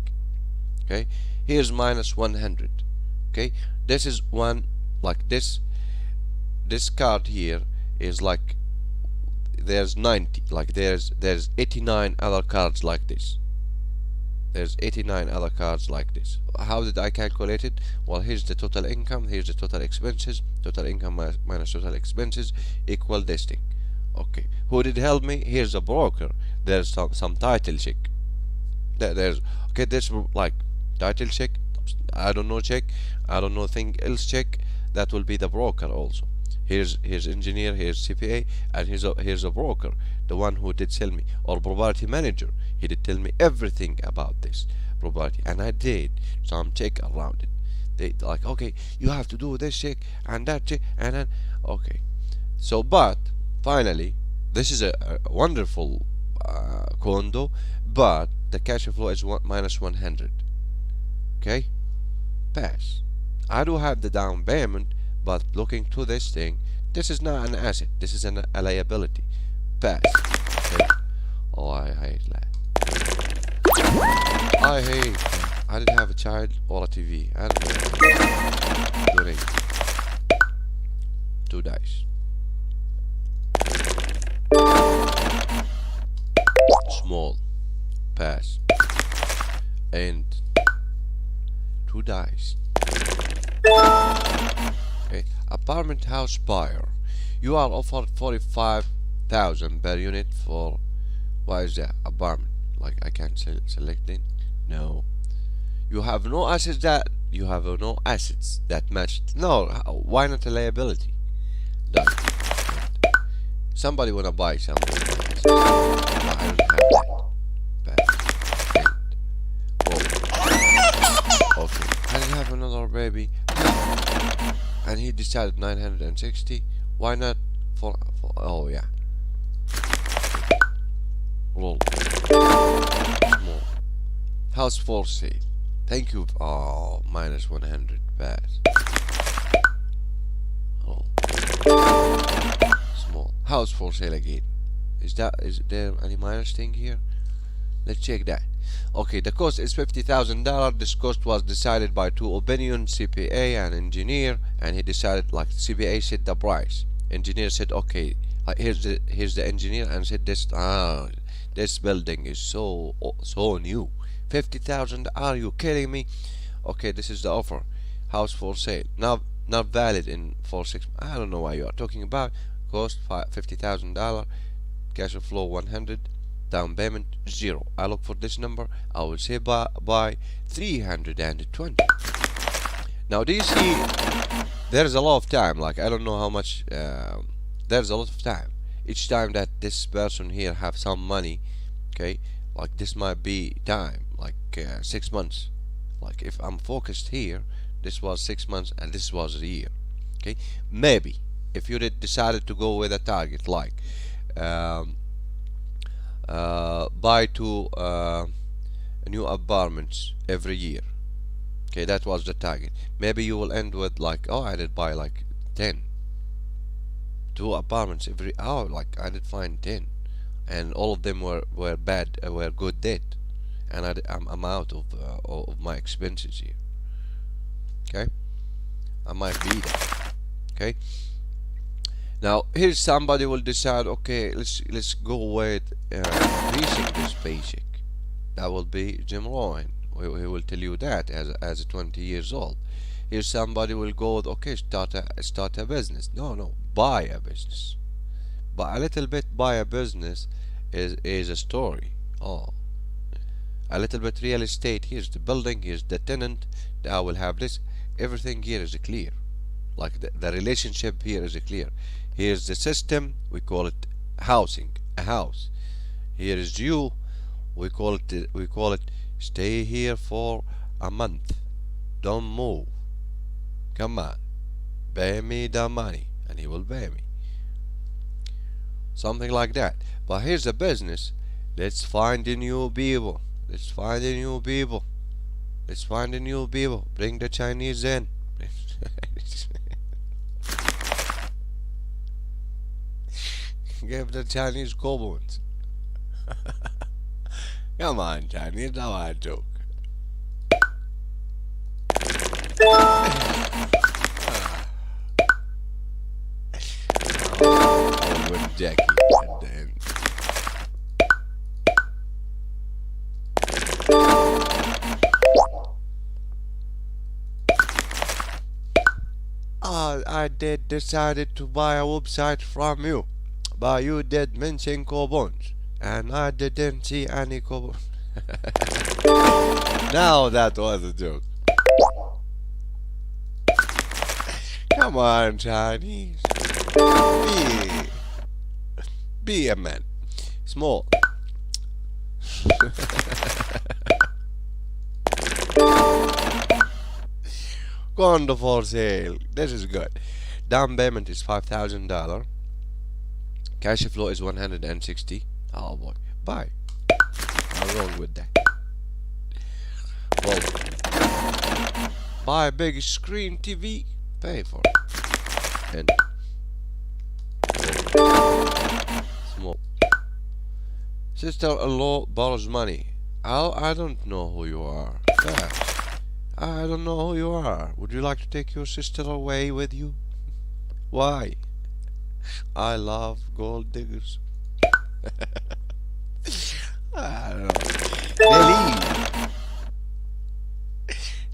[SPEAKER 1] Okay, here's minus 100. Okay, this is one, like this card here is like, there's 90, like there's 89 other cards like this. There's 89 other cards like this. How did I calculate it? Well, here's the total income, here's the total expenses. Total income minus total expenses equal this thing. Okay, who did help me? Here's a broker. There's some title check. There's, okay, this like title check, I don't know check, I don't know thing else check. That will be the broker also. Here's engineer, here's CPA, and here's a broker, the one who did sell me, or property manager. He did tell me everything about this property, and I did some check around it. They like, okay, you have to do this check and that check, and then okay. So, but finally, this is a wonderful condo, but the cash flow is minus 100. Okay, pass. I do have the down payment, but looking to this thing, this is not an asset, this is a liability. Pass. Okay. Oh, I hate that. I hate that. I didn't have a child or a TV. I don't know. Donate. 2 dice. Small. Pass. And 2 dice. Okay. Apartment house buyer. You are offered 45,000 per unit for, what is that? Apartment. Like, I can't select it. No. You have no assets that match. No. Why not a liability? Done. Somebody wanna buy something. No, I don't have that. Bad. Oh. Okay. I have another baby. And he decided 960. Why not for oh yeah. Roll. More. House for sale. Thank you. Oh, minus 100. Pass. Oh. Small. House for sale again. Is there any minus thing here? Let's check that. Okay, the cost is $50,000. This cost was decided by 2 opinions, CPA and engineer, and he decided, like, CPA said the price. Engineer said, okay, here's the engineer, and said this building is so new. 50,000? Are you kidding me? Okay, this is the offer. House for sale. Now not valid in 6 months. I don't know why you are talking about. Cost $50,000. Cash flow 100. Down payment 0. I look for this number. I will say buy 320. Now do you see there's a lot of time, like I don't know how much there's a lot of time. Each time that this person here have some money, okay, like this might be time, like 6 months. Like if I'm focused here, this was 6 months and this was a year. Okay, maybe if you decided to go with a target like buy 2 new apartments every year. Okay, that was the target. Maybe you will end with like, oh, I did buy like 2 apartments every hour. Like I did find 10, and all of them were bad, were good debt, and I'm out of my expenses here. Okay, I might be that. Okay. Now here's somebody will decide, okay, let's go with increasing this paycheck. That will be Jim Rowan. He will tell you that as 20 years old. Here somebody will go with, okay, start a business. No, buy a business. But a little bit buy a business is a story. Oh, a little bit real estate. Here's the building. Here's the tenant. I will have this. Everything here is clear. Like the relationship here is clear. Here's the system. We call it housing, a house. Here is you. We call it stay here for a month. Don't move. Come on, pay me the money, and he will pay me. Something like that. But here's a business. Let's find the new people. Let's find the new people. Let's find the new people. Bring the Chinese in. Give the Chinese coupons. Come on, Chinese, now I joke. I win Jackie at the end. I did decided to buy a website from you, but you did mention coupons, and I didn't see any coupons. Now that was a joke. Come on, Chinese. Be a man. Small. Gone for sale. This is good. Down payment is $5,000. Cash flow is 160. Oh boy. Buy. I'm wrong with that. Well, buy a big screen TV. Pay for it. And small. Sister-in-law borrows money. I don't know who you are. Fast. I don't know who you are. Would you like to take your sister away with you? Why? I love gold diggers. I don't know.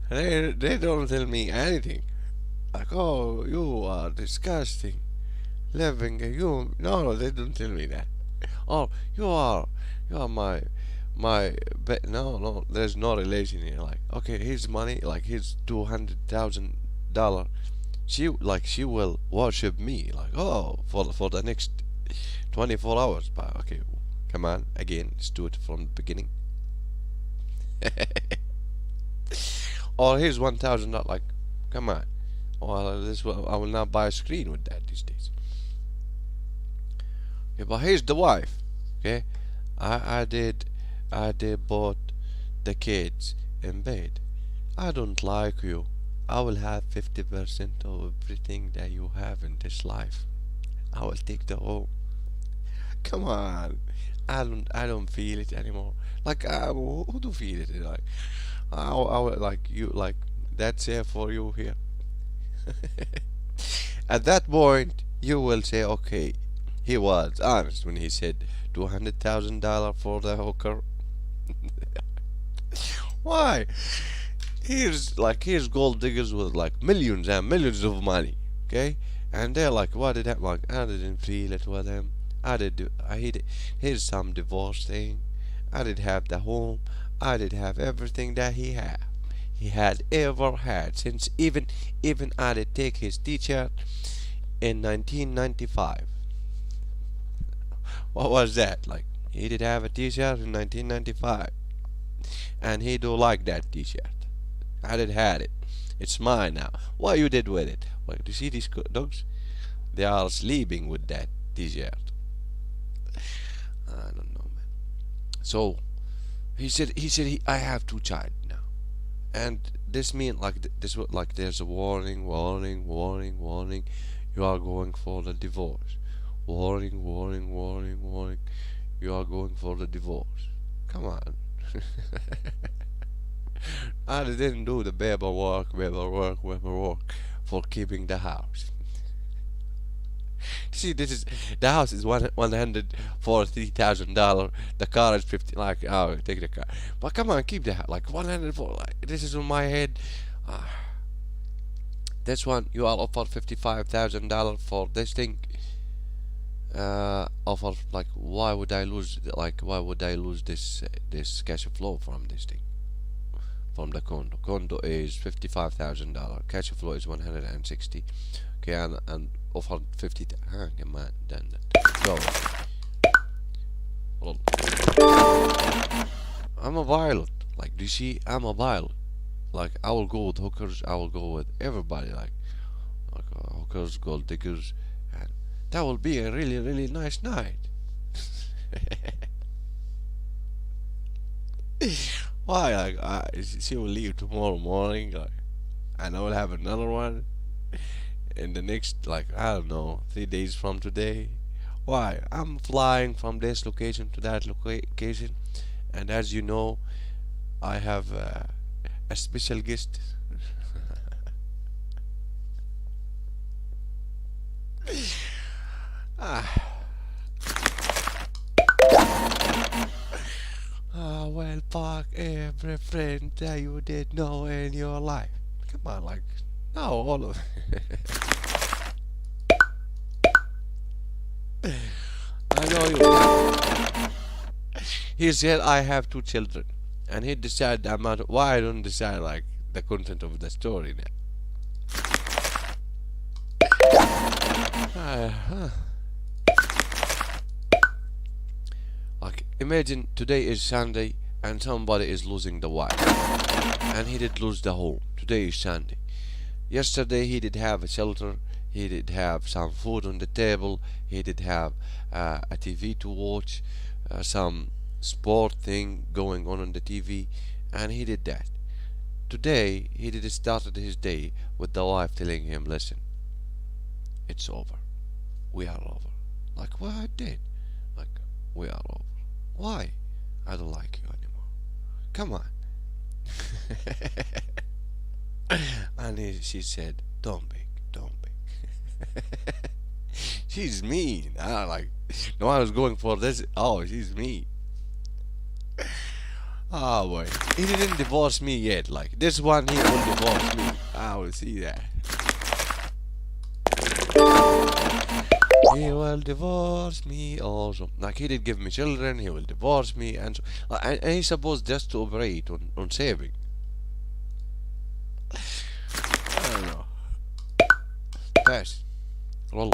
[SPEAKER 1] They leave. They don't tell me anything. Like, oh, you are disgusting. Living you. No, they don't tell me that. Oh, you are my no, there's no relation here. Like, okay, here's money, like here's $200,000. She will worship me, like, oh, for the next 24 hours. But okay, come on, again, let's do it from the beginning. Or here's $1,000, like, come on. Well, I will not buy a screen with that these days. Okay, but here's the wife. Okay, I did bought the kids in bed. I don't like you. I will have 50% of everything that you have in this life. I will take the whole. Come on, I don't feel it anymore. Like, who do feel it? Like, I will, like, you, like, that's it for you here. At that point, you will say, okay, he was honest when he said $200,000 for the hooker. Why? Here's gold diggers with like millions and millions of money, okay? And they're like, what did happen? Like, I didn't feel it with him. Here's some divorce thing. I did have the home. I did have everything that he had ever had, since even I did take his t-shirt in 1995. What was that? Like, he did have a t-shirt in 1995, and he do like that t-shirt. I did had it. It's mine now. What you did with it? Like, do you see these dogs? They are sleeping with that t-shirt. I don't know, man. So he said I have two child now, and this mean like this like there's a warning. You are going for the divorce. Warning. You are going for the divorce. Come on. I didn't do the paperwork for keeping the house. See, the house is $143,000. The car is 50. Like, oh, take the car. But come on, keep the house. Like 104. Like, this is on my head. This one you are offered $55,000 for this thing. Offer, like, why would I lose this cash flow from this thing? From the condo. Condo is $55,000. Cash flow is 160. Okay, and offer 50. Come on, done that. Go. Well, I'm a pilot. Like, do you see? I'm a pilot. Like, I will go with hookers. I will go with everybody. Like hookers, gold diggers, and that will be a really nice night. Why? Like, she will leave tomorrow morning, like, and I will have another one in the next, like, I don't know, 3 days from today, Why? I'm flying from this location to that location, and as you know, I have a special guest. Ah, well, fuck every friend that you did know in your life. Come on, like, no, all of. I know you. He said I have two children, and he decided the amount. Why I don't decide like the content of the story now? Huh. Like, imagine today is Sunday and somebody is losing the wife, and he did lose the home. Today is Sunday. Yesterday he did have a shelter. He did have some food on the table. He did have a TV to watch, some sport thing going on the TV, and he did that. Today he did started his day with the wife telling him, "Listen, it's over. We are over." Like, what I did? Like, we are over. Why? I don't like you anymore. Come on. And she said, "Don't beg, don't beg." She's mean. I like. No one was going for this. Oh, she's mean. Oh boy, he didn't divorce me yet. Like this one, he will divorce me. I will see that. He will divorce me also. Like he did give me children, he will divorce me, and so, and he's supposed just to operate on saving. I don't know. Pass. Roll.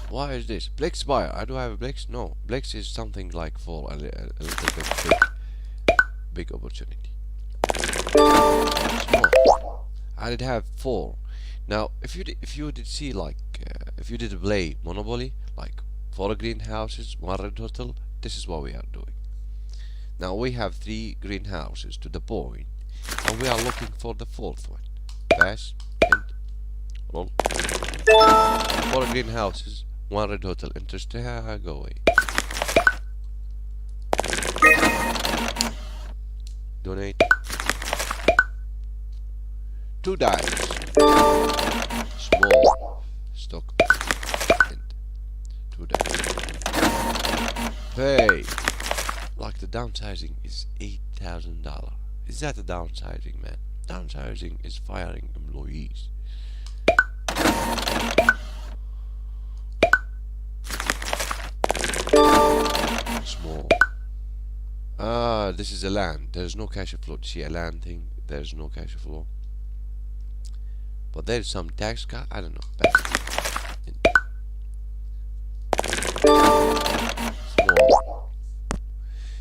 [SPEAKER 1] Why is this? Plex buyer. I do have a Plex? No. Plex is something like for a little bit big opportunity. Small. I did have 4. Now, if you did see like if you did play Monopoly, like 4 greenhouses, 1 red hotel, this is what we are doing. Now we have 3 greenhouses to the point, and we are looking for the 4th one. Pass and roll. 4 greenhouses, 1 red hotel. Interesting. Go away. Donate. 2 dice. Small stock and 2 dice. Pay. Like the downsizing is $8,000. Is that a downsizing, man? Downsizing is firing employees. Small. This is a land. There's no cash flow. See a land thing? There's no cash flow. But there's some tax cut. I don't know. Small.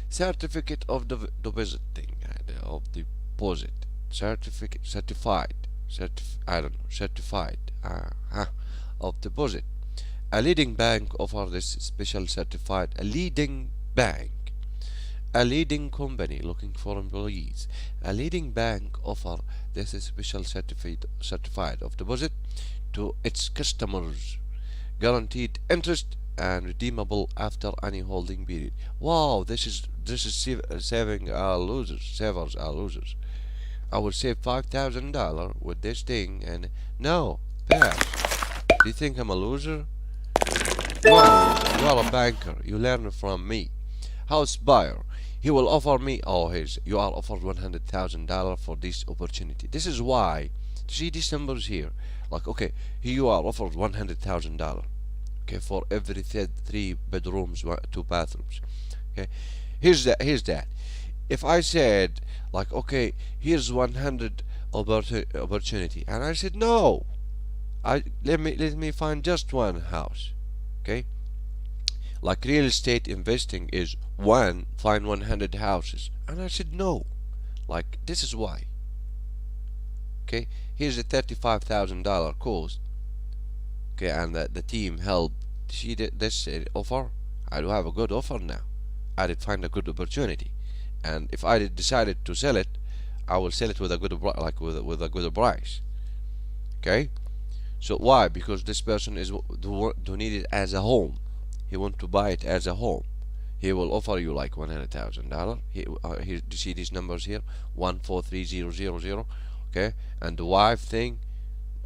[SPEAKER 1] Certificate of the deposit thing. Of deposit. Certified. I don't know. Certified. Of deposit. A leading bank offers this special certified. A leading bank. A leading company looking for employees. A leading bank offers this special certified of deposit to its customers. Guaranteed interest and redeemable after any holding period. Wow, this is saving our losers. Savers are losers. I will save $5,000 with this thing, and no, pass. Do you think I'm a loser? You are a loser. You are a banker. You learn from me. House buyer. He will offer me. Oh, you are offered $100,000 for this opportunity. This is why. See these numbers here. Like, okay, here you are offered $100,000. Okay, for every 3 bedrooms, 2 bathrooms. Okay, here's that. If I said like, okay, here's 100 opportunity, and I said no, let me find just one house. Okay, like real estate investing is find 100 houses, and I said no. Like, this is why. Okay, here's a $35,000 cost. Okay, and the team helped. See this offer? I do have a good offer now. I did find a good opportunity, and if I did decided to sell it, I will sell it with a good with a good price. Okay, So why? Because this person is do need it as a home. He want to buy it as a home. He will offer you like $100,000. Here, do you see these numbers here? 143000. Okay, and the wife thing,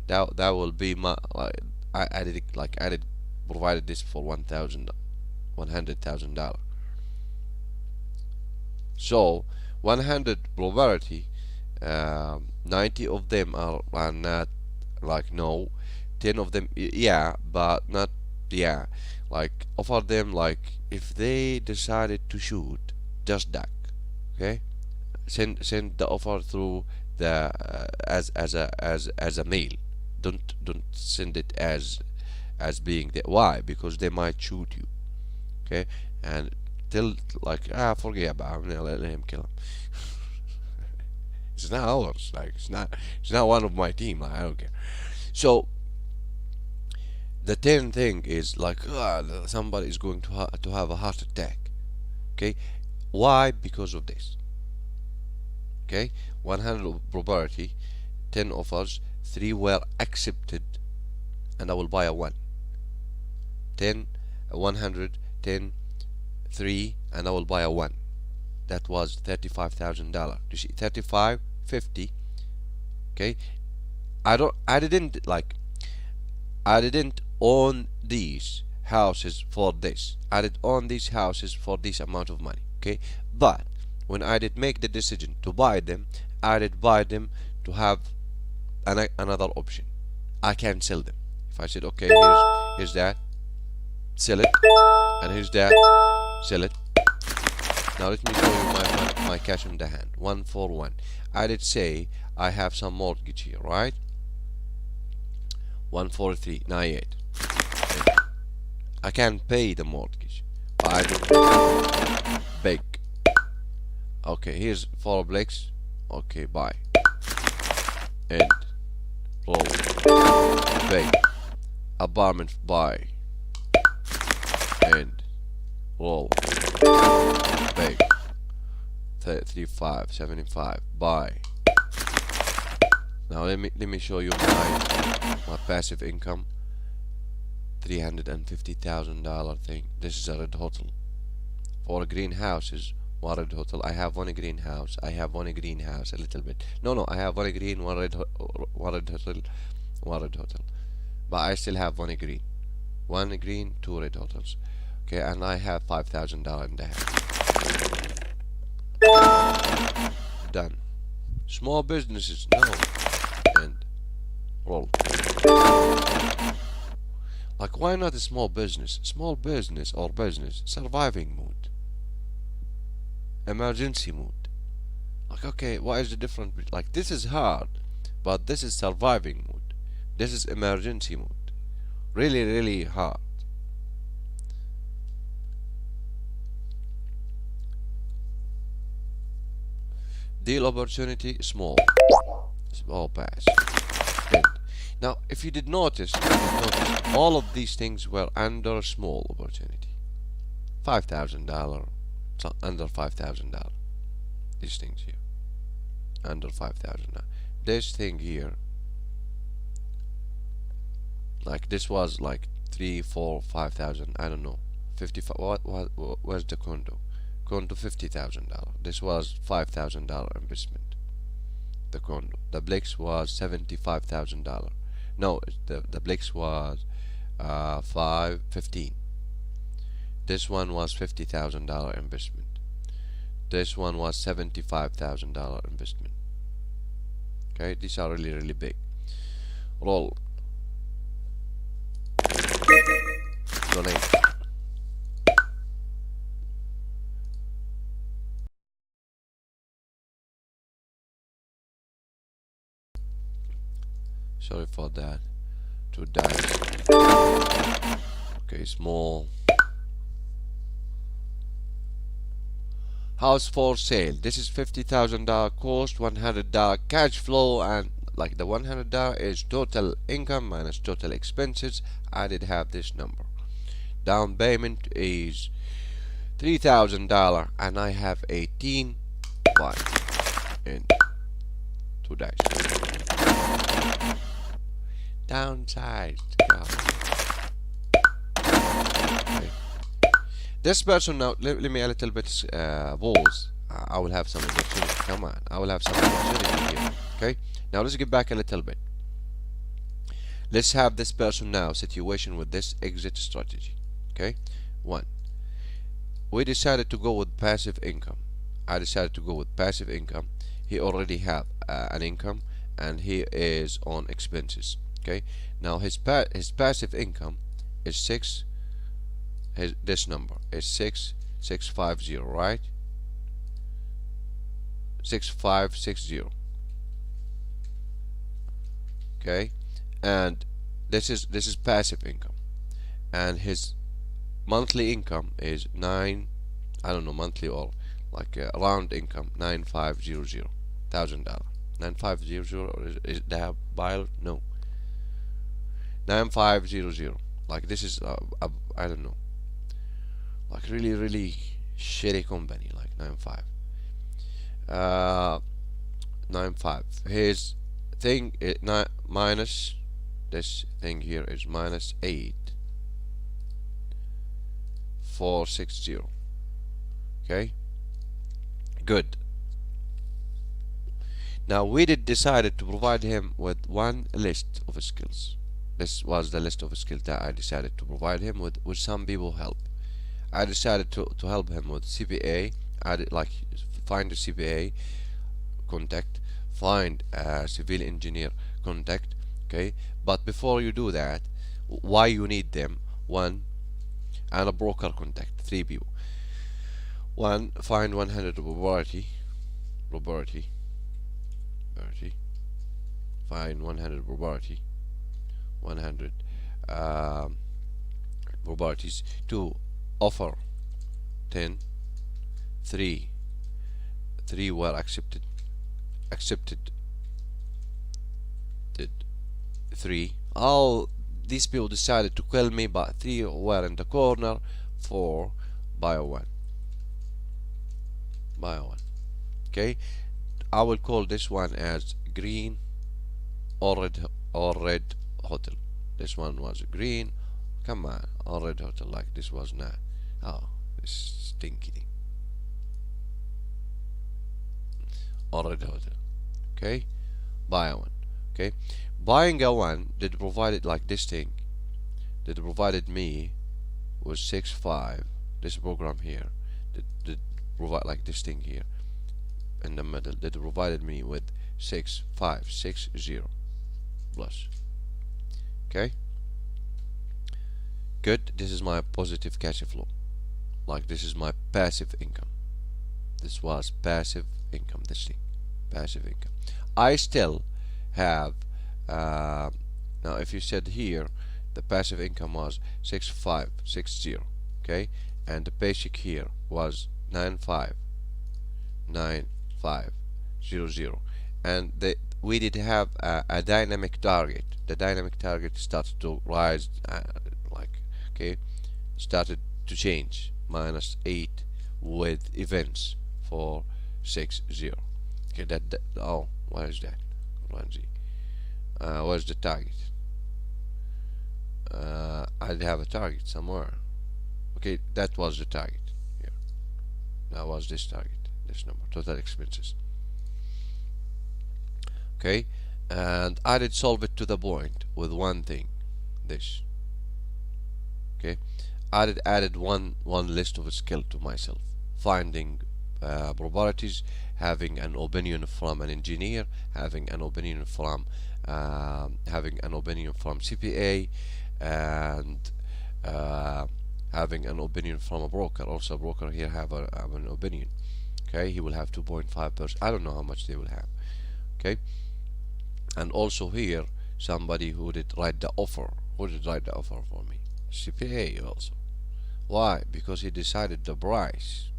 [SPEAKER 1] that will be my like I added provided this for $100,000. So 100 probability, 90 of them are not, like, no, 10 of them yeah, but not, yeah, like offer them, like if they decided to shoot, just duck. Okay, send the offer through the as a mail. Don't send it as being the, why? Because they might shoot you. Okay, and tell, like, forget about him, let him kill him. It's not ours, like it's not one of my team, like, I don't care. So the 10 thing is like, somebody is going to have a heart attack. Okay, why? Because of this. Okay, 100 probability, 10 offers, 3 were accepted, and I will buy a 1. 10, 100, 10, 3, and I will buy a 1. That was $35,000. You see, 35, 50. Okay, I didn't own these houses for this. I did own these houses for this amount of money. Okay, but when I did make the decision to buy them, I did buy them to have another option. I can sell them. If I said, okay, here's that, sell it, and here's that, sell it. Now let me show you my cash in the hand. 141. I did say I have some mortgage here, right? 143.98. I can pay the mortgage, but I don't beg. Okay, here's 4 blocks. Okay, buy. End. Roll. Beg. Apartment, buy. End. Roll. Beg. 35, 75. Buy. Now let me show you my passive income. $350,000 thing. This is a red hotel. For greenhouses, one red hotel. I have one greenhouse. I have one greenhouse. A little bit. No. I have one green, one red hotel, one red hotel. But I still have one green. One green, 2 red hotels. Okay, and I have $5,000 in the hand. Done. Small businesses, no. And roll. Like, why not a small business? Small business or business, surviving mode, emergency mode. Like, okay, what is the difference? Like, this is hard, but this is surviving mode. This is emergency mode. Really, really hard. Deal opportunity, small pass. End. Now, if you did notice, all of these things were under small opportunity. $5,000, under $5,000. These things here, under $5,000. This thing here, like this was like 3, 4, 5,000. I don't know. 55. Where's the condo? Condo $50,000. This was $5,000 investment. The condo. The Blix was $75,000. No, the Blix was 15. This one was $50,000 investment. This one was $75,000 investment. Okay, these are really, really big. Roll. Donate. Sorry for that. 2 dice. Okay, small. House for sale. This is $50,000 cost, $100 cash flow, and like the $100 is total income minus total expenses. I did have this number. Down payment is $3,000, and I have 18. Buy. And 2 dice. Downsized. Okay. This person now, let me a little bit pause. I will have some opportunity. Come on, I will have some opportunity here. Okay. Now let's get back a little bit. Let's have this person now situation with this exit strategy. Okay. 1. We decided to go with passive income. I decided to go with passive income. He already have an income and he is on expenses. Okay. Now his passive income is 6. This number is 6650, right? 6560. Okay, and this is passive income, and his monthly income is 9. I don't know, monthly or like round income, $9500,000. 9500, is that Bible? No, 9500. Like this is I don't know, like really shitty company, like 95. 95. His thing is minus this thing here is minus 8460. Okay, good. Now we decided to provide him with one list of skills. This was the list of skills that I decided to provide him with some people help. I decided to help him with CPA. I did like find a CPA contact, find a civil engineer contact. Okay, but before you do that, why you need them? 1, and a broker contact, 3 people. 1, find 100 property, find 100 property, 100 properties. 2, offer 10. 3 were accepted. 3, all these people decided to kill me, but 3 were in the corner. 4, buy one. Okay, I will call this one as green or red hotel. This one was green. Come on, or red hotel. Like this was not. Oh, this stinky. Or red hotel. Okay, buy one. Okay, buying a one did provided like this thing. Did provided me with 6.5. This program here did provide like this thing here in the middle. That provided me with 6560 plus. Okay, good. This is my positive cash flow. Like this is my passive income. This was passive income. This thing, passive income. I still have now if you said here the passive income was 6560, okay, and the basic here was 959500, and we did have a dynamic target. The dynamic target started to rise, like, okay, started to change, -8 with events for 60. Okay, that oh, what is that? Where's the target? I'd have a target somewhere. Okay, that was the target here. That was this target, this number, total expenses. Okay, and I did solve it to the point with one thing, this. Okay, I did added one list of a skill to myself, finding probabilities, having an opinion from an engineer, having an opinion from CPA, and having an opinion from a broker. Also, a broker here have an opinion. Okay, he will have 2.5%. I don't know how much they will have. Okay, and also here somebody who did write the offer. Who did write the offer for me? CPA also. Why? Because he decided the price.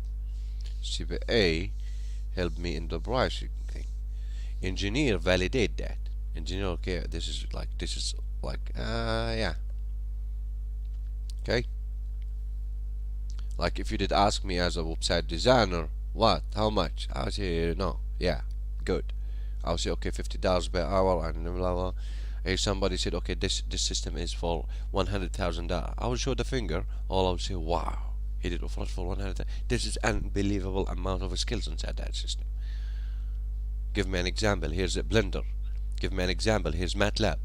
[SPEAKER 1] CPA helped me in the pricing thing. Engineer validate that. Engineer, okay, this is like yeah. Okay, like if you did ask me as a website designer, what, how much, I would say no, yeah, good. I would say okay, $50 per hour, and blah blah. If somebody said, okay, this system is for $100,000, I will show the finger, or I will say, wow, he did offer for 100. This is unbelievable amount of skills inside that system. Give me an example. Here's a Blender. Give me an example. Here's MATLAB.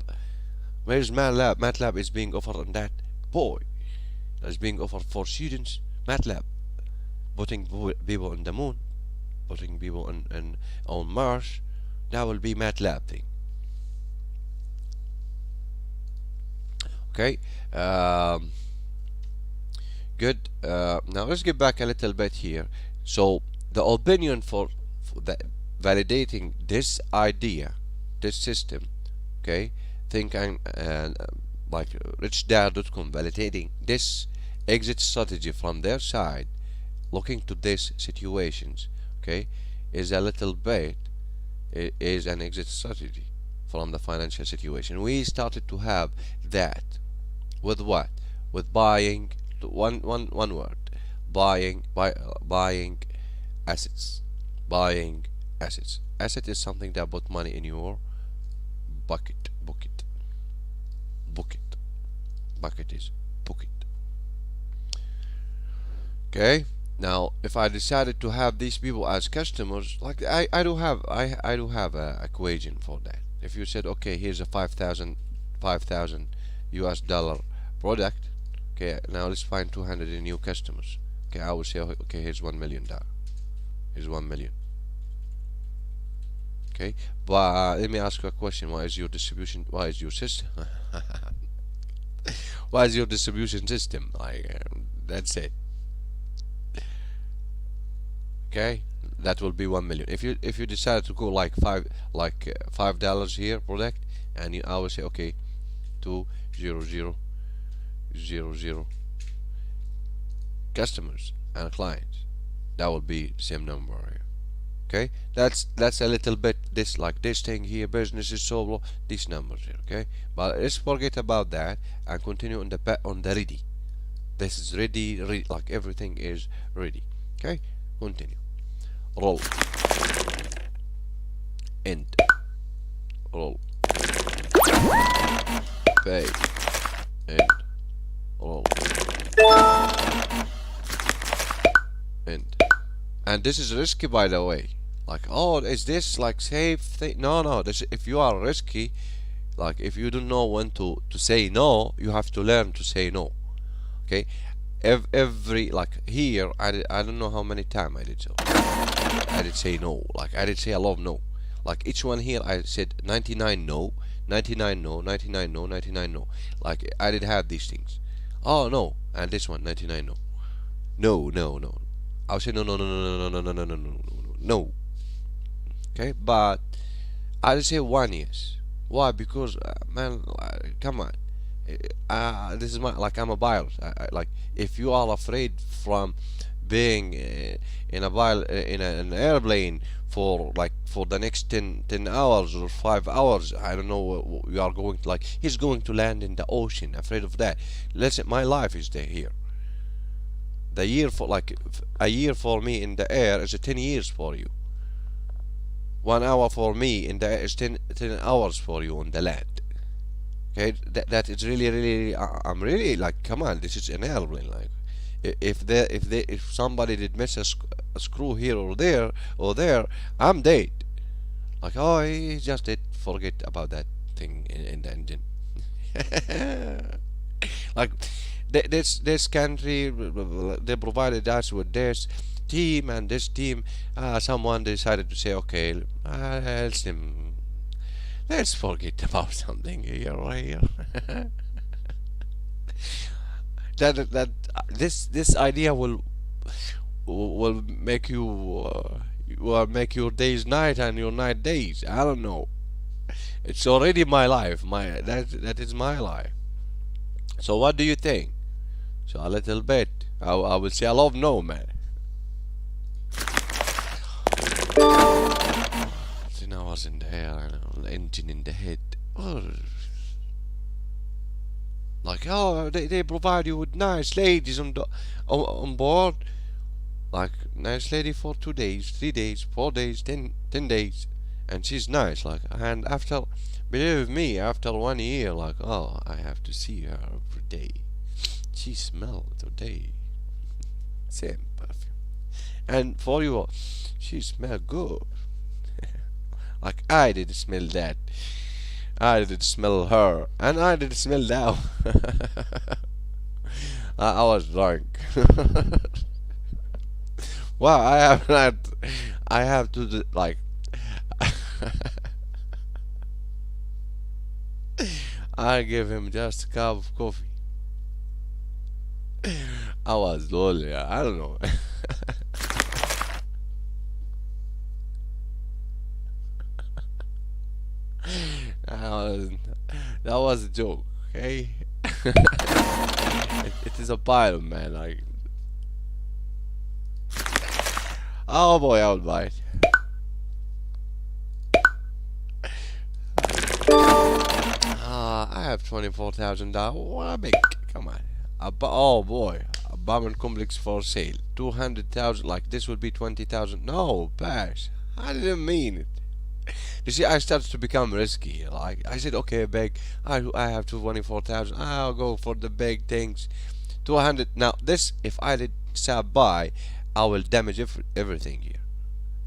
[SPEAKER 1] Where's MATLAB? MATLAB is being offered on that. Boy, it's being offered for students. MATLAB, putting people on the moon, putting people on Mars. That will be MATLAB thing. Okay. Good. Now let's get back a little bit here. So the opinion for the validating this idea, this system, okay, think like richdad.com validating this exit strategy from their side, looking to these situations, okay, is a little bit is an exit strategy from the financial situation. We started to have that with what? With buying, one word, buying assets. Buying assets. Asset is something that put money in your bucket. Bucket is bucket. Okay. Now, if I decided to have these people as customers, like I do have a equation for that. If you said, okay, here's a 5,000 US dollar product, okay, now let's find 200 new customers. Okay, I will say, okay, here's $1 million. Here's 1 million. Okay, but let me ask you a question. Why is your distribution? Why is your system? Why is your distribution system? Like that's it. Okay, that will be 1 million. If you decide to go like $5 here product, and I will say, okay, 20000 customers and clients, that will be same number here. Okay, that's a little bit this, like this thing here, business is solo, these numbers here. Okay, but let's forget about that and continue on the ready. This is ready, like everything is ready. Okay, continue. Roll, end, roll, pay, end, roll, end. And this is risky, by the way. Like, oh, is this like safe thing? No, this, if you are risky, like if you don't know when to say no, you have to learn to say no. Okay, every like here I don't know how many times I did say no. Like I did say a lot of no. Like each one here I said 99 no, 99 no, 99 no, 99 no. Like I did have these things. Oh no, and this one 99 no. No. I'll say no. Okay, but I say one yes. Why? Because man, come on. This is my, like I'm a pilot. Like if you are afraid from being in an airplane for the next 10 hours or 5 hours, I don't know, you are going to, like he's going to land in the ocean, afraid of that. Listen, my life is there here. The year for, like a year for me in the air is 10 years for you. 1 hour for me in the air is 10 hours for you on the land. Okay, that is really I'm really like, come on, this is an airplane. Like if somebody did miss a screw here or there, I'm dead. Like, oh, he just did forget about that thing in the engine. Like this country, they provided us with this team, and this team, someone decided to say, okay, let's forget about something here, right here. This idea will make you make your days night and your night days. I don't know. It's already my life. That is my life. So what do you think? So a little bit. I will say I love no, man. 10 hours in the air, the engine in the head. Oh. Like, oh, they provide you with nice ladies on board. Like, nice lady for 2 days, 3 days, 4 days, 10 days. and she's nice, like, and after, believe me, after 1 year, like, oh, I have to see her every day. She smells today same perfume, and for you, she smell good. Like, I did smell that. I did smell her, and I did smell now. I was drunk. Wow, I have not. I have to like. I give him just a cup of coffee. I was lonely. I don't know. That was, that was a joke, okay? It is a pilot, man. Like, oh boy, I would buy it. I have $24,000. What a big, come on. Oh boy, apartment complex for sale. 200,000. Like, this would be 20,000. No, Bash. I didn't mean it. You see, I started to become risky. Like, I said, okay, big. I have 24,000. I'll go for the big things. 200. Now, this, if I did say buy, I will damage everything here.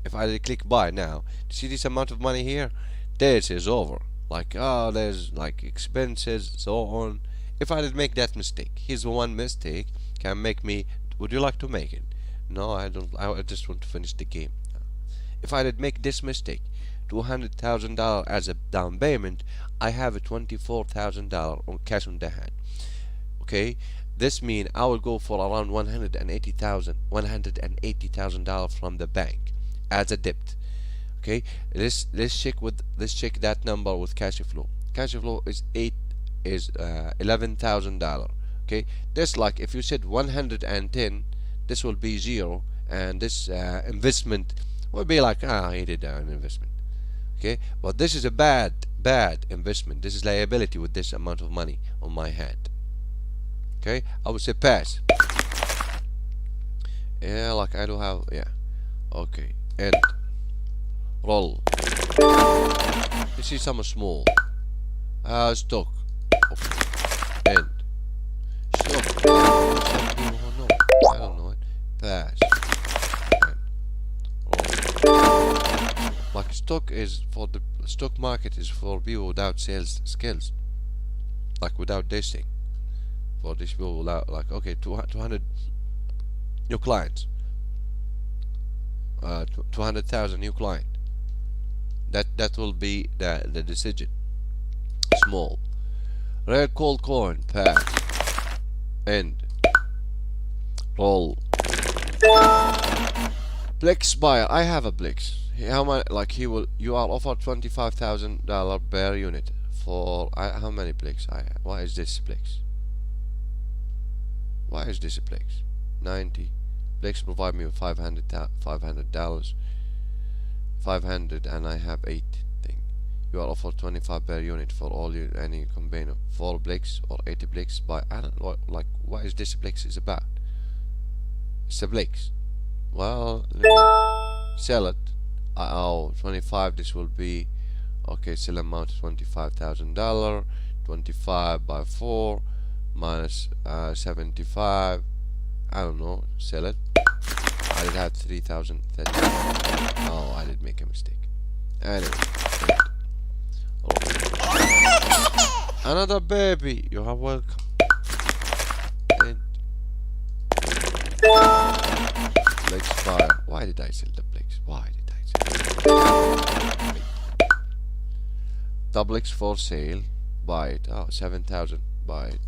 [SPEAKER 1] If I did click buy now, see this amount of money here? This is over. Like, oh, there's like expenses, so on. If I did make that mistake, here's one mistake can make me. Would you like to make it? No, I don't. I just want to finish the game. If I did make this mistake, $200,000 as a down payment, I have a $24,000 on cash on the hand. Okay, this means I will go for around $180,000 from the bank as a debt. Okay, let's check that number with cash flow. Cash flow is $11,000. Okay, this, like, if you said 110, this will be 0, and this investment will be like, he did an investment. Okay, but this is a bad investment. This is liability with this amount of money on my hand. Okay, I would say pass. Yeah, like, I do have, yeah. Okay, and roll. You see some small stock. Okay. And stock. No, I don't know it. Pass. And like, stock is for the stock market is for people without sales skills. Like, without this thing. For these people without, like, okay, 200 new clients. 200,000 new client. That will be the decision. Small. Rare cold coin. Pass. End. Roll. Plex buyer. I have a Plex. How much? Like, you are offered $25,000 per unit for how many Plex I have? Why is this Plex? Why is this a Plex? 90. Plex provide me with $500. 500, and I have 8 thing. You are offered 25 per unit for all any combiner. 4 Plex or 80 Plex by, I don't know, like, what is this Plex is about? It's a Plex. Well, let me sell it. Oh, 25. This will be okay. Sell amount $25,000. 25 by 4 minus 75. I don't know. Sell it. I did have 3,030. Oh, I did make a mistake. Anyway. Oh. Another baby. You are welcome. And Plex fire. Why did I sell the Plex? Why did I sell it? Double X for sale. Buy it. Oh, 7,000. Buy it.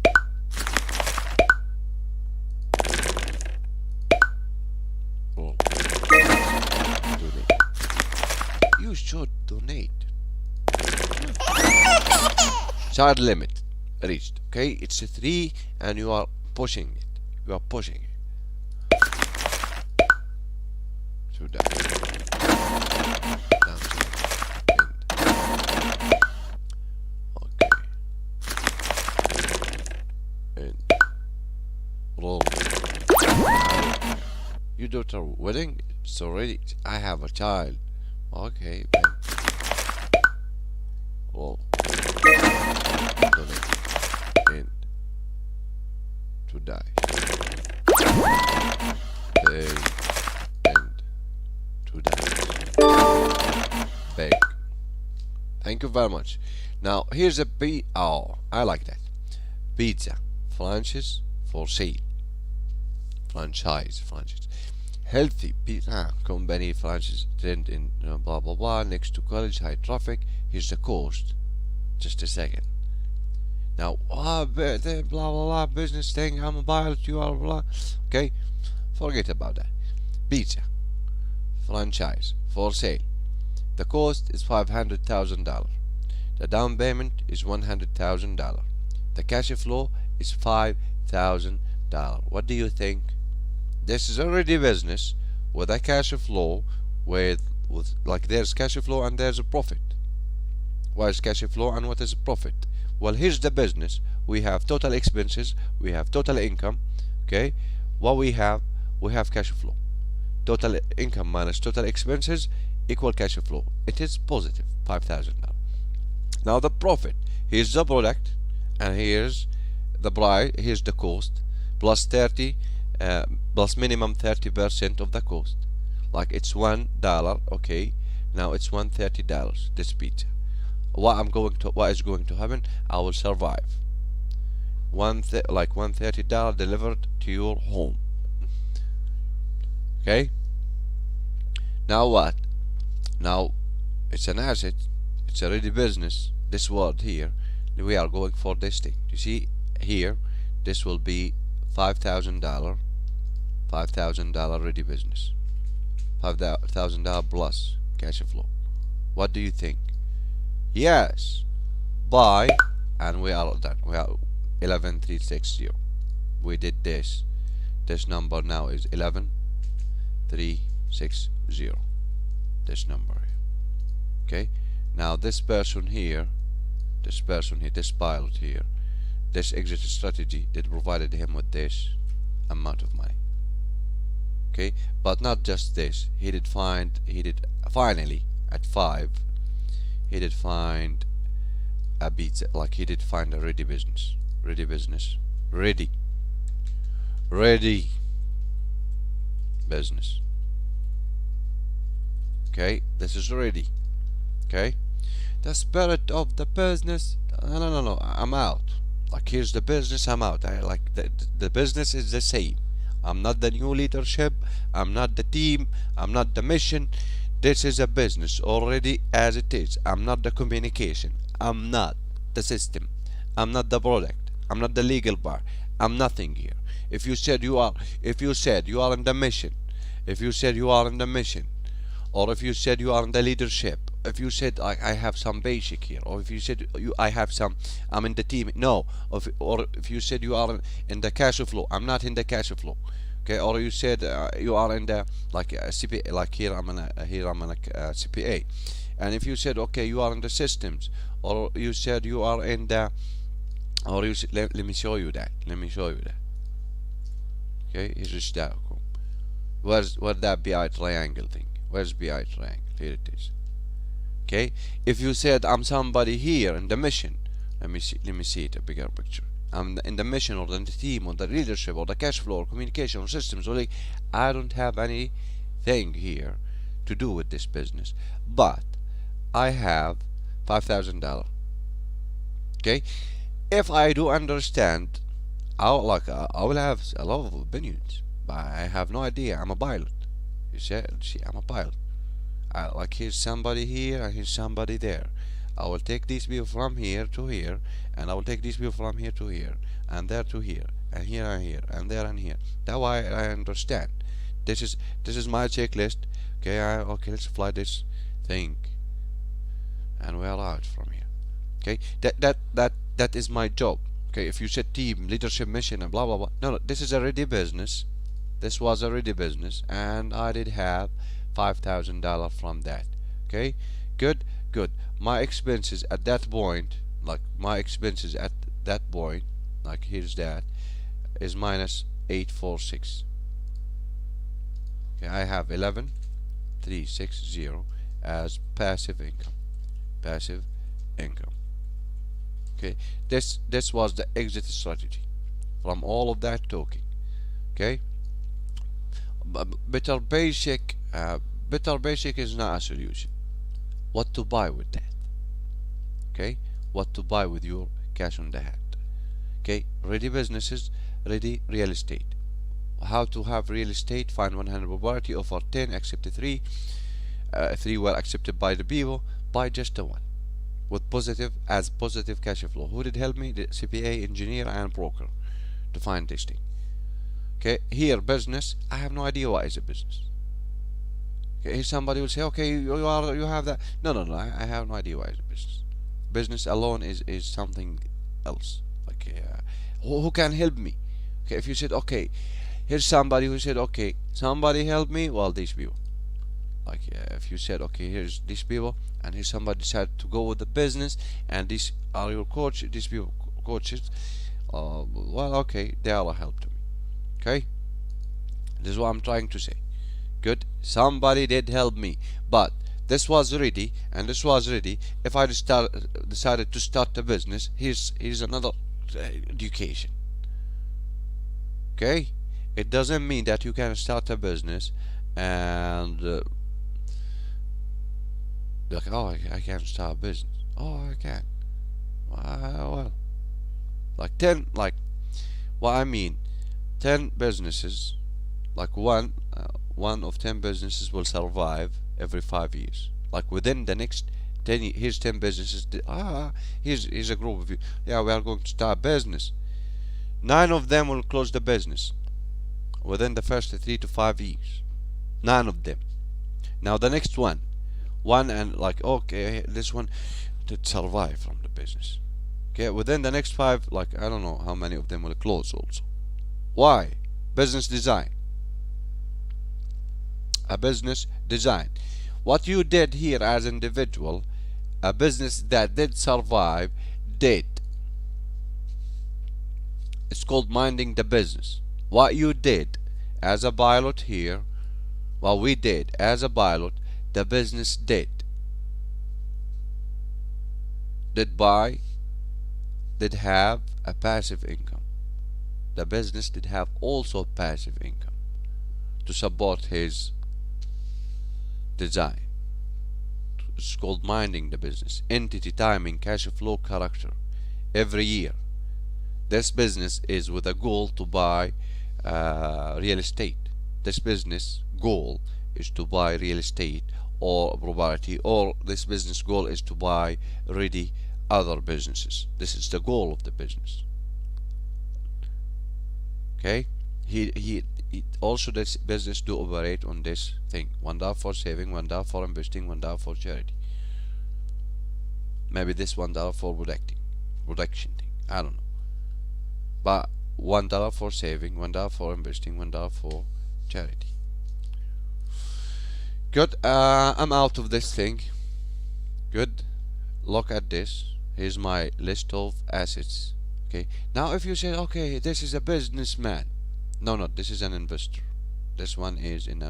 [SPEAKER 1] Donate. You should donate. Child limit reached. Okay, it's a 3, and you are pushing it. You are pushing it. So that. Okay. And roll. Your daughter wedding? It's already. I have a child. Okay. Thank you very much. Now here's a oh, I like that. Pizza franchise for sale. Franchise. Healthy pizza company franchise trend in blah blah blah next to college, high traffic. Here's the cost. Just a second. Now, blah blah blah business thing. I'm a pilot. You are blah. Okay, forget about that. Pizza franchise for sale. The cost is $500,000. The down payment is $100,000. The cash flow is $5,000. What do you think? This is already business with a cash flow with like there's cash flow and there's a profit. What is cash flow and what is profit? Well, here's the business. We have total expenses, we have total income. Okay, what we have cash flow. Total income minus total expenses equal cash flow. It is positive $5,000. Now the profit. Here's the product, and here's the price. Here's the cost plus 30, plus minimum 30% of the cost. Like it's $1. Okay, now it's $130. This pizza. What is going to happen? I will survive. Like $130 delivered to your home. Okay. Now what? Now it's an asset. It's already business. This word here, we are going for this thing. You see here, this will be $5,000. $5,000 ready business. $5,000 plus cash flow. What do you think? Yes. Buy, and we are done. We are 11360. We did this. This number now is 11360. This number here. Okay. Now this person here, this pilot here, this exit strategy that provided him with this amount of money. Okay, but not just this. He did finally at 5. He did find a pizza. Like he did find a ready business. Ready business. Ready business. Okay, this is ready. Okay, the spirit of the business. No, I'm out. Like here's the business. I'm out. I like the business is the same. I'm not the new leadership. I'm not the team. I'm not the mission. This is a business already as it is. I'm not the communication. I'm not the system. I'm not the product. I'm not the legal bar. I'm nothing here. If you said you are in the mission, if you said you are in the mission, or if you said you are in the leadership, if you said I have some basic here, or if you said I'm in the team, no, or if you said you are in the cash flow, I'm not in the cash flow. Okay, or you said you are in the CPA, like here I'm in a CPA, and if you said okay you are in the systems, or you said you are in the, or you said, let me show you that. Okay, here's just that. Where's that BI triangle thing? Where's BI triangle? Here it is. Okay, if you said I'm somebody here in the mission, let me see it a bigger picture. I'm in the mission or in the team or the leadership or the cash flow or communication or systems, or like I don't have anything here to do with this business, but I have $5,000. Okay, if I do understand, I will have a lot of opinions, but I have no idea. I'm a pilot. You see, I'm a pilot. Like here's somebody here and here's somebody there. I will take these people from here to here, and I will take these people from here to here, and there to here, and here and here, and there and here. That's why I understand. This is my checklist. Okay, okay, let's fly this thing, and we are out from here. Okay, that is my job. Okay, if you said team, leadership, mission, and blah blah blah. No, this is already business. This was already business, and I did have $5,000 from that. Okay, good. My expenses at that point, like here's that, is minus 846. Okay, I have 11360 as passive income. Okay, this was the exit strategy from all of that talking. Okay, better basic is not a solution. What to buy with that? Okay, what to buy with your cash on the hand. Okay, ready businesses, ready real estate. How to have real estate? Find 100 property, offer 10, accept 3. 3 were accepted by the people. Buy just the one with positive cash flow. Who did help me? The CPA, engineer, and broker to find this thing. Okay, here business. I have no idea what is a business. Okay, here somebody will say, okay, you have that. No. I have no idea what is a business. Business alone is something else. Like who can help me? Okay, if you said, okay, here's somebody who said, okay, somebody help me. Well, these people. Like if you said, okay, here's these people, and here's somebody decided to go with the business, and these are your coach, these people coaches. Well, okay, they are a help to me. Okay, this is what I'm trying to say. Good, somebody did help me, but this was ready and this was ready. If I decided to start a business, here's another education. Okay, it doesn't mean that you can start a business and like, oh, I can start a business. Oh, I can. Well, like 10, like what I mean, 10 businesses, like one of 10 businesses will survive every 5 years. Like within the next 10 years, here's 10 businesses. Here's a group of you. Yeah, we are going to start a business. 9 of them will close the business within the first 3 to 5 years. 9 of them. Now the next one and like, okay, this one did survive from the business. Okay, within the next 5, like I don't know how many of them will close also. Why? Business design. A business design. What you did here as individual, a business that did survive, did. It's called minding the business. What you did as a pilot here, what we did as a pilot, the business did buy, did have a passive income. The business did have also passive income to support his design. It's called minding the business. Entity, timing, cash flow, character. Every year this business is with a goal to buy real estate. This business goal is to buy real estate or property, or this business goal is to buy ready other businesses. This is the goal of the business. Okay, he also, this business do operate on this thing: $1 for saving, $1 for investing, $1 for charity. Maybe this $1 for production thing, I don't know, but $1 for saving, $1 for investing, $1 for charity. Good. I'm out of this thing. Good. Look at this. Here's my list of assets. Okay, now if you say, okay, this is a businessman. No, this is an investor. This one is an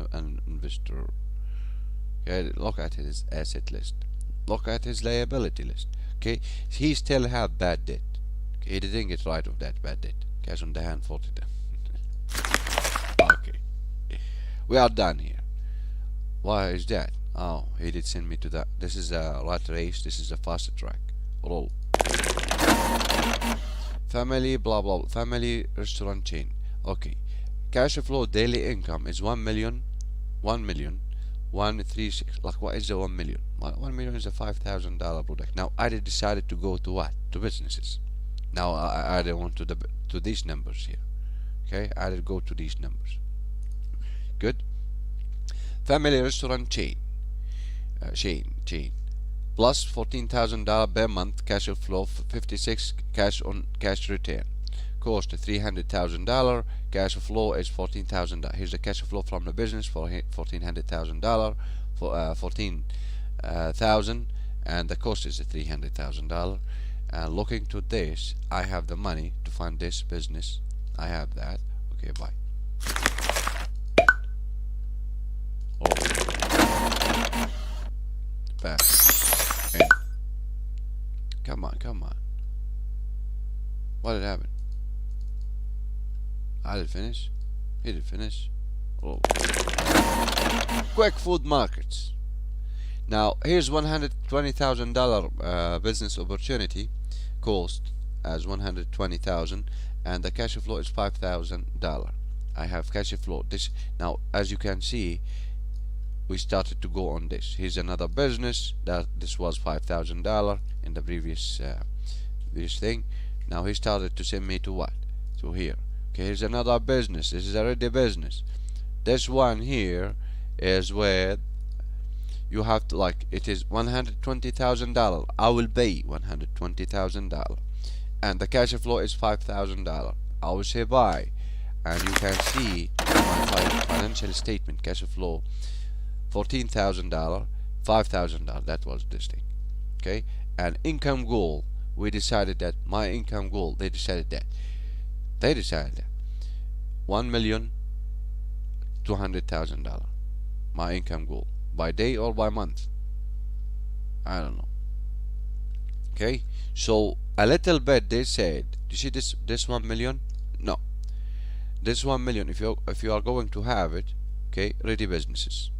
[SPEAKER 1] investor. Okay, look at his asset list. Look at his liability list. Okay, he still have bad debt. Okay, he didn't get right of that bad debt. Cash on the hand, 40 down. Okay, we are done here. Why is that? Oh, he did send me to that. This is a rat race. This is a fast track. Roll. Family, blah blah. Family restaurant chain. Okay. Cash flow daily income is 1 million. 136. Like, what is the 1 million? 1 million is a $5,000 product. Now I decided to go to what? To businesses. Now I don't want to these numbers here. Okay, I did go to these numbers. Good. Family restaurant chain. Chain. Plus $14,000 per month cash flow, 56 cash on cash return. Cost $300,000. Cash flow is $14,000. Here's the cash flow from the business for $1,400,000 for 14,000, and the cost is $300,000. And looking to this, I have the money to fund this business. I have that. Okay, bye. Back. In. Come on. What did happen? I did finish. He did finish. Oh. Quick food markets. Now here's $120,000 business opportunity cost as 120,000, and the cash flow is $5,000. I have cash flow this. Now as you can see, we started to go on this. Here's another business that this was $5,000 in the previous this thing. Now he started to send me to what? To here. Okay, here's another business. This is already business. This one here is where you have to, like, it is $120,000. I will pay $120,000, and the cash flow is $5,000. I will say buy, and you can see my financial statement cash flow $14,000, $5,000. That was this thing. Okay, and income goal, we decided that my income goal, they decided that $1,200,000 my income goal, by day or by month, I don't know. Okay, so a little bit they said, you see this 1 million, no, this 1 million, if you are going to have it, okay, ready businesses,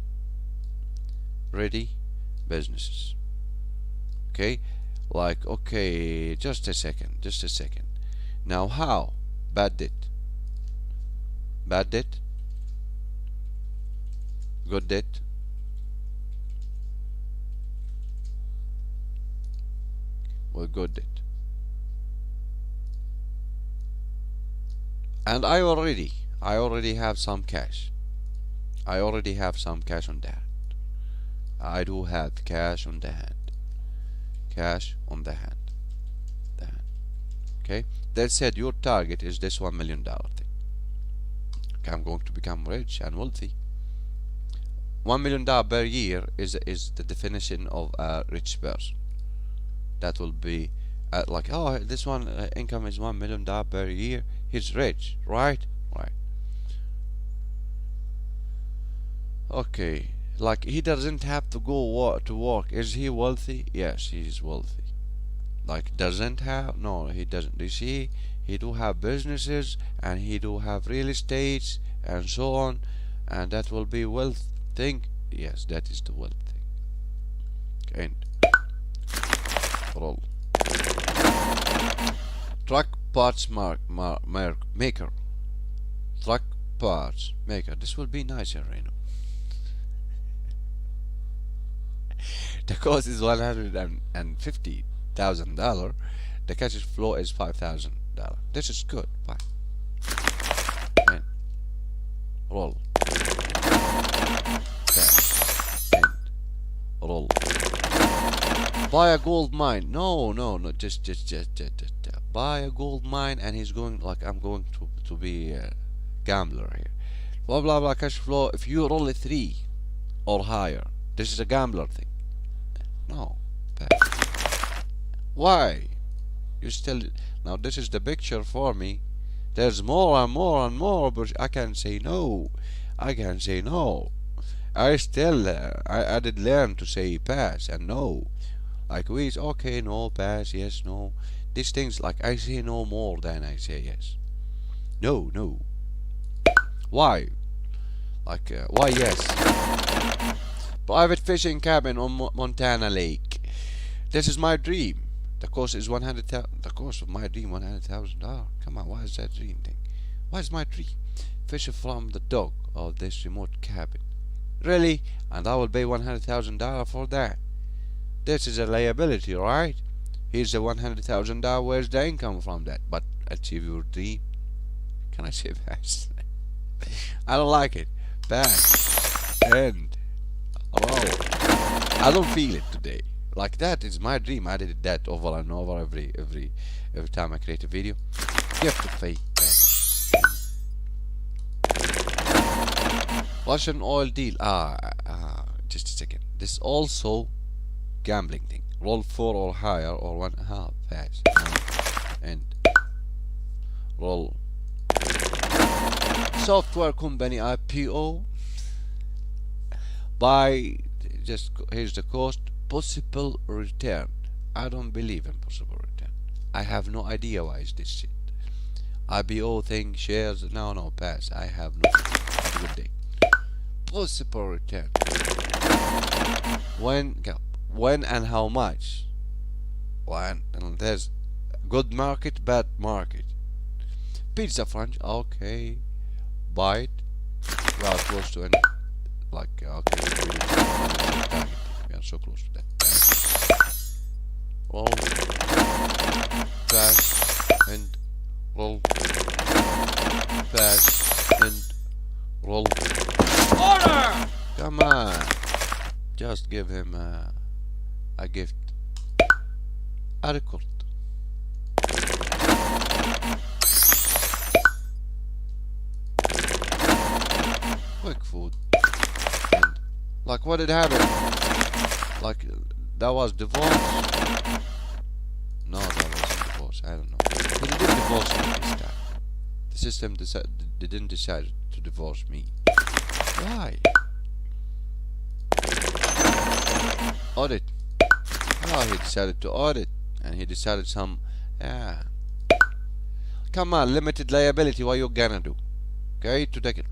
[SPEAKER 1] okay, like, okay, just a second. Now how? Bad debt, good debt, well, good debt. And I already have some cash. I already have some cash on that. I do have cash on the hand. Okay, that said, your target is this $1 million thing. Okay, I'm going to become rich and wealthy. $1 million per year is the definition of a rich person. That will be like, oh, this one income is $1 million per year. He's rich, right? Right. Okay, like, he doesn't have to go to work. Is he wealthy? Yes, he is wealthy. Like, doesn't have? No, he doesn't. You see, he do have businesses, and he do have real estates and so on, and that will be wealth thing. Yes, that is the wealth thing. And roll. Truck parts maker. Truck parts maker. This will be nicer, you know. The cost is $150,000. The cash flow is $5,000. This is good. Bye. And roll. Cash. And roll. Buy a gold mine. No. Just buy a gold mine, and he's going, like, I'm going to be a gambler here. Blah blah blah. Cash flow. If you roll a 3 or higher, this is a gambler thing. No. Why? You still, now this is the picture for me. There's more and more and more, but I can say no. I still I did learn to say pass and no. Like, we okay, no, pass, yes, no. These things, like, I say no more than I say yes. No. Why? Like, why yes? Private fishing cabin on Montana Lake. This is my dream. The cost is the cost of my dream, $100,000. Come on, why is that dream thing? Why is my dream? Fish from the dock of this remote cabin. Really? And I will pay $100,000 for that. This is a liability, right? Here's the $100,000. Where's the income from that? But achieve your dream. Can I say pass? I don't like it. Pass. End. Oh, I don't feel it today. Like, that is my dream. I did that over and over every time I create a video. You have to pay. Russian oil deal. Just a second. This also gambling thing. Roll 4 or higher or 1.5. Pass. And roll. Software company IPO. Buy. Just here's the cost. Possible return. I don't believe in possible return. I have no idea why is this shit. IPO thing, shares. No, pass. I have no. Have a good day. possible return. When and how much? When and there's good market, bad market. Pizza French, okay. Buy it. We are close to end. Like okay, we are so close to that. Roll, pass, and roll, pass, and roll. Order! Come on, just give him a gift, a record. Quick food. And like what did happen? Like that was divorce. No, that wasn't divorce. I don't know. He didn't divorce me this time. The system didn't decide to divorce me. Why? Audit. Oh, he decided to audit, and he decided some. Yeah. Come on, limited liability. What you gonna do? Okay, to take it.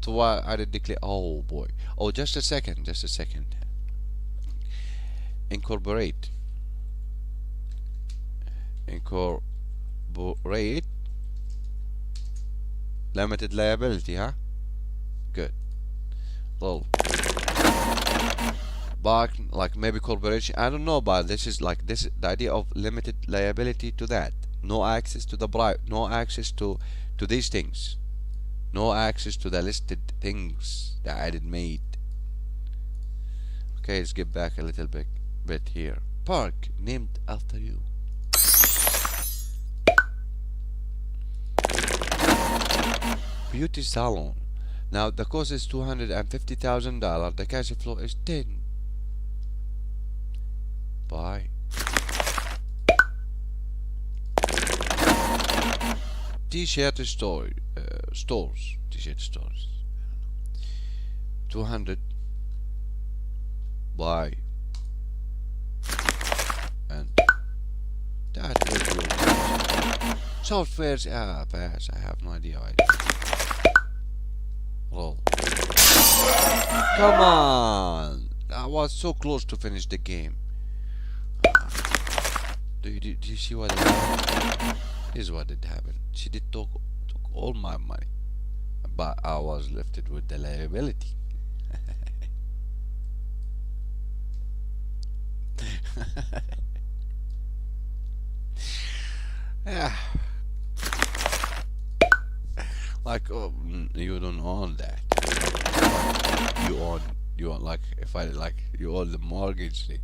[SPEAKER 1] To why I did declare. Oh boy. Oh, just a second. Just a second. Incorporate limited liability, huh? Good. Well, but like maybe corporation, I don't know, but this is like this the idea of limited liability to that. No access to the bribe, no access to these things, no access to the listed things that I did made. Okay, let's get back a little bit here. Park named after you. Beauty salon. Now the cost is $250,000. The cash flow is 10. Buy. T-shirt stores. T-shirt stores. 200. Buy. And that is your softwares. Pass. I have no idea. Roll. Come on! I was so close to finish the game. Do you see what happened? This is what did happen. She did took all my money, but I was left with the liability. Yeah. Like you don't own that. You own like if I like you own the mortgage thing.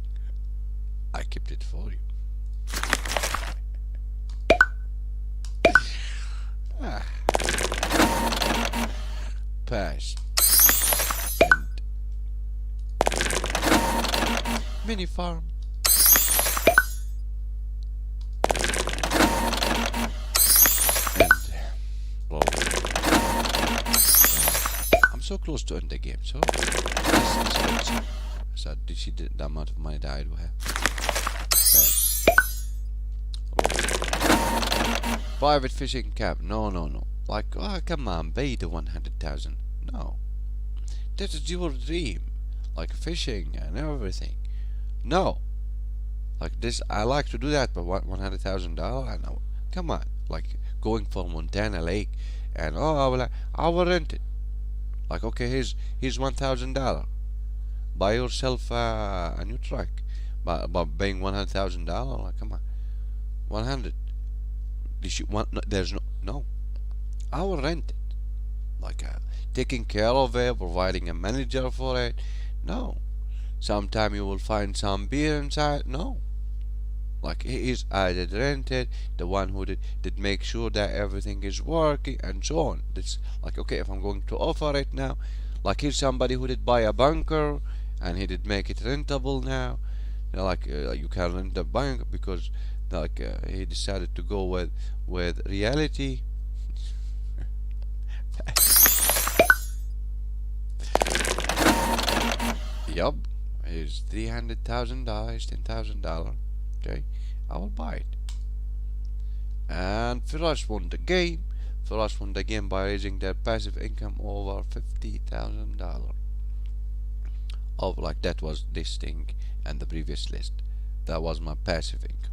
[SPEAKER 1] I kept it for you. Pass. And mini farm. I'm so close to end the game, so let's see. So did she the amount of money that I do have? Private fishing camp. No. Like, oh, come on, pay the 100,000. No, that is your dream, like fishing and everything. No, like this, I like to do that, but $100,000. I know. Come on, like going for Montana Lake, and oh, I will rent it. Like, okay, here's $1,000. Buy yourself a new truck, but paying $100,000. Like, come on, 100. There's no. I will rent it. Like taking care of it, providing a manager for it. No. Sometime you will find some beer inside. No. Like I did rent it. The one who did make sure that everything is working and so on. That's like, okay, if I'm going to offer it now, like here's somebody who did buy a bunker and he did make it rentable now. You know, like you can rent the bunker because like he decided to go with reality. Yup, here's $300,000, $10,000. Okay, I will buy it. And Feras won the game. Feras won the game by raising their passive income over $50,000. of, like, that was this thing and the previous list. That was my passive income.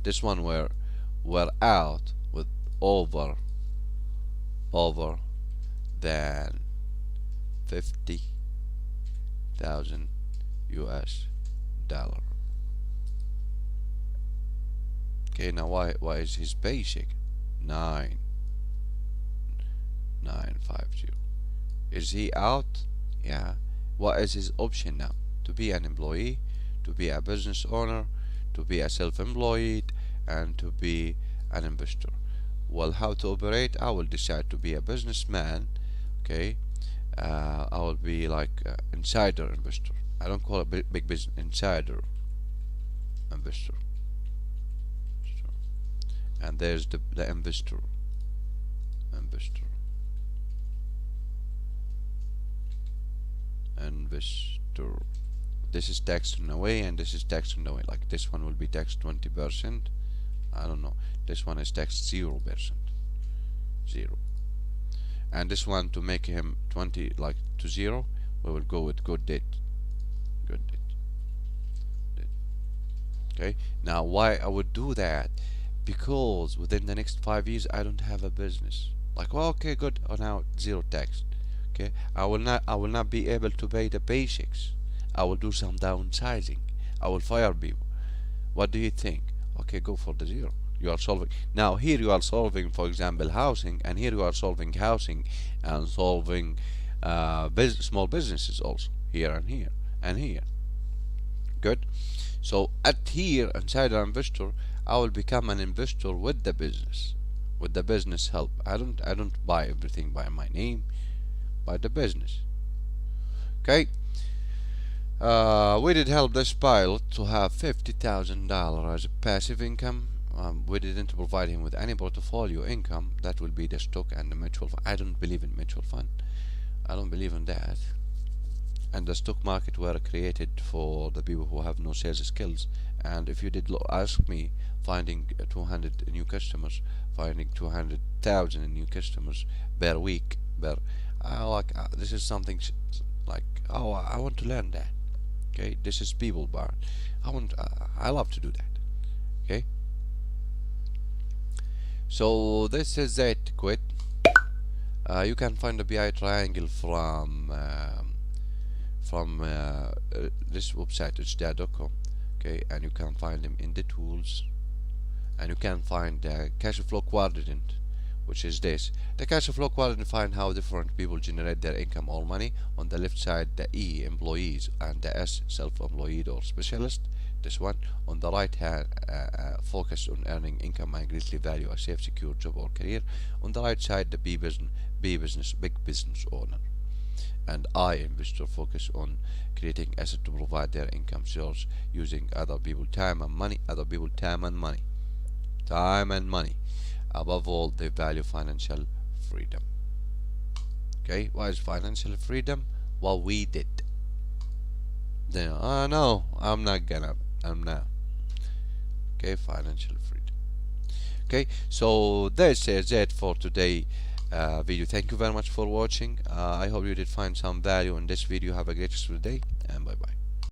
[SPEAKER 1] This one were out with over than 50,000 US dollar. Okay, now why is his basic 9950? Is he out? Yeah. What is his option now? To be an employee, to be a business owner, to be a self-employed, and to be an investor. Well, how to operate? I will decide to be a businessman. Okay, I will be like insider investor. I don't call it big business, insider investor. And there's the investor. This is taxed on away, and this is taxed on away. Like, this one will be taxed 20%. I don't know. This one is taxed 0%. 0. And this one, to make him 20, like, to 0, we will go with good debt. Okay, now why I would do that? Because within the next 5 years I don't have a business. Like, well, okay, good. Oh, now 0 tax. Okay, I will not be able to pay the basics. I will do some downsizing. I will fire people. What do you think? Okay, go for the 0. You are solving. Now here you are solving, for example, housing, and here you are solving housing and solving small businesses also, here and here and here. Good. So at here, inside an investor, I will become an investor with the business help. I don't buy everything by my name, by the business. Okay. We did help this pilot to have $50,000 as a passive income. We didn't provide him with any portfolio income. That will be the stock and the mutual fund. I don't believe in mutual fund. I don't believe in that. And the stock market were created for the people who have no sales skills. And if you did ask me, finding 200 new customers, finding 200,000 new customers per week, this is something like, oh, I want to learn that. Okay, this is people bar. I love to do that. Okay, so this is it. Quit. You can find the BI triangle from this website, it's there.com. Okay, and you can find them in the tools, and you can find the CASHFLOW Quadrant, which is this. The CASHFLOW Quadrant find how different people generate their income or money. On the left side, the E, employees, and the S, self-employed or specialist. This one. On the right hand, focus on earning income and greatly value a safe, secure job or career. On the right side, the big business owner. And I, investor, focus on creating assets to provide their income source using other people time and money. Above all, they value financial freedom. Okay, what is financial freedom? What we did. Then, no, I'm not. Okay, financial freedom. Okay, so this is it for today video. Thank you very much for watching. I hope you did find some value in this video. Have a great rest of the day, and bye bye.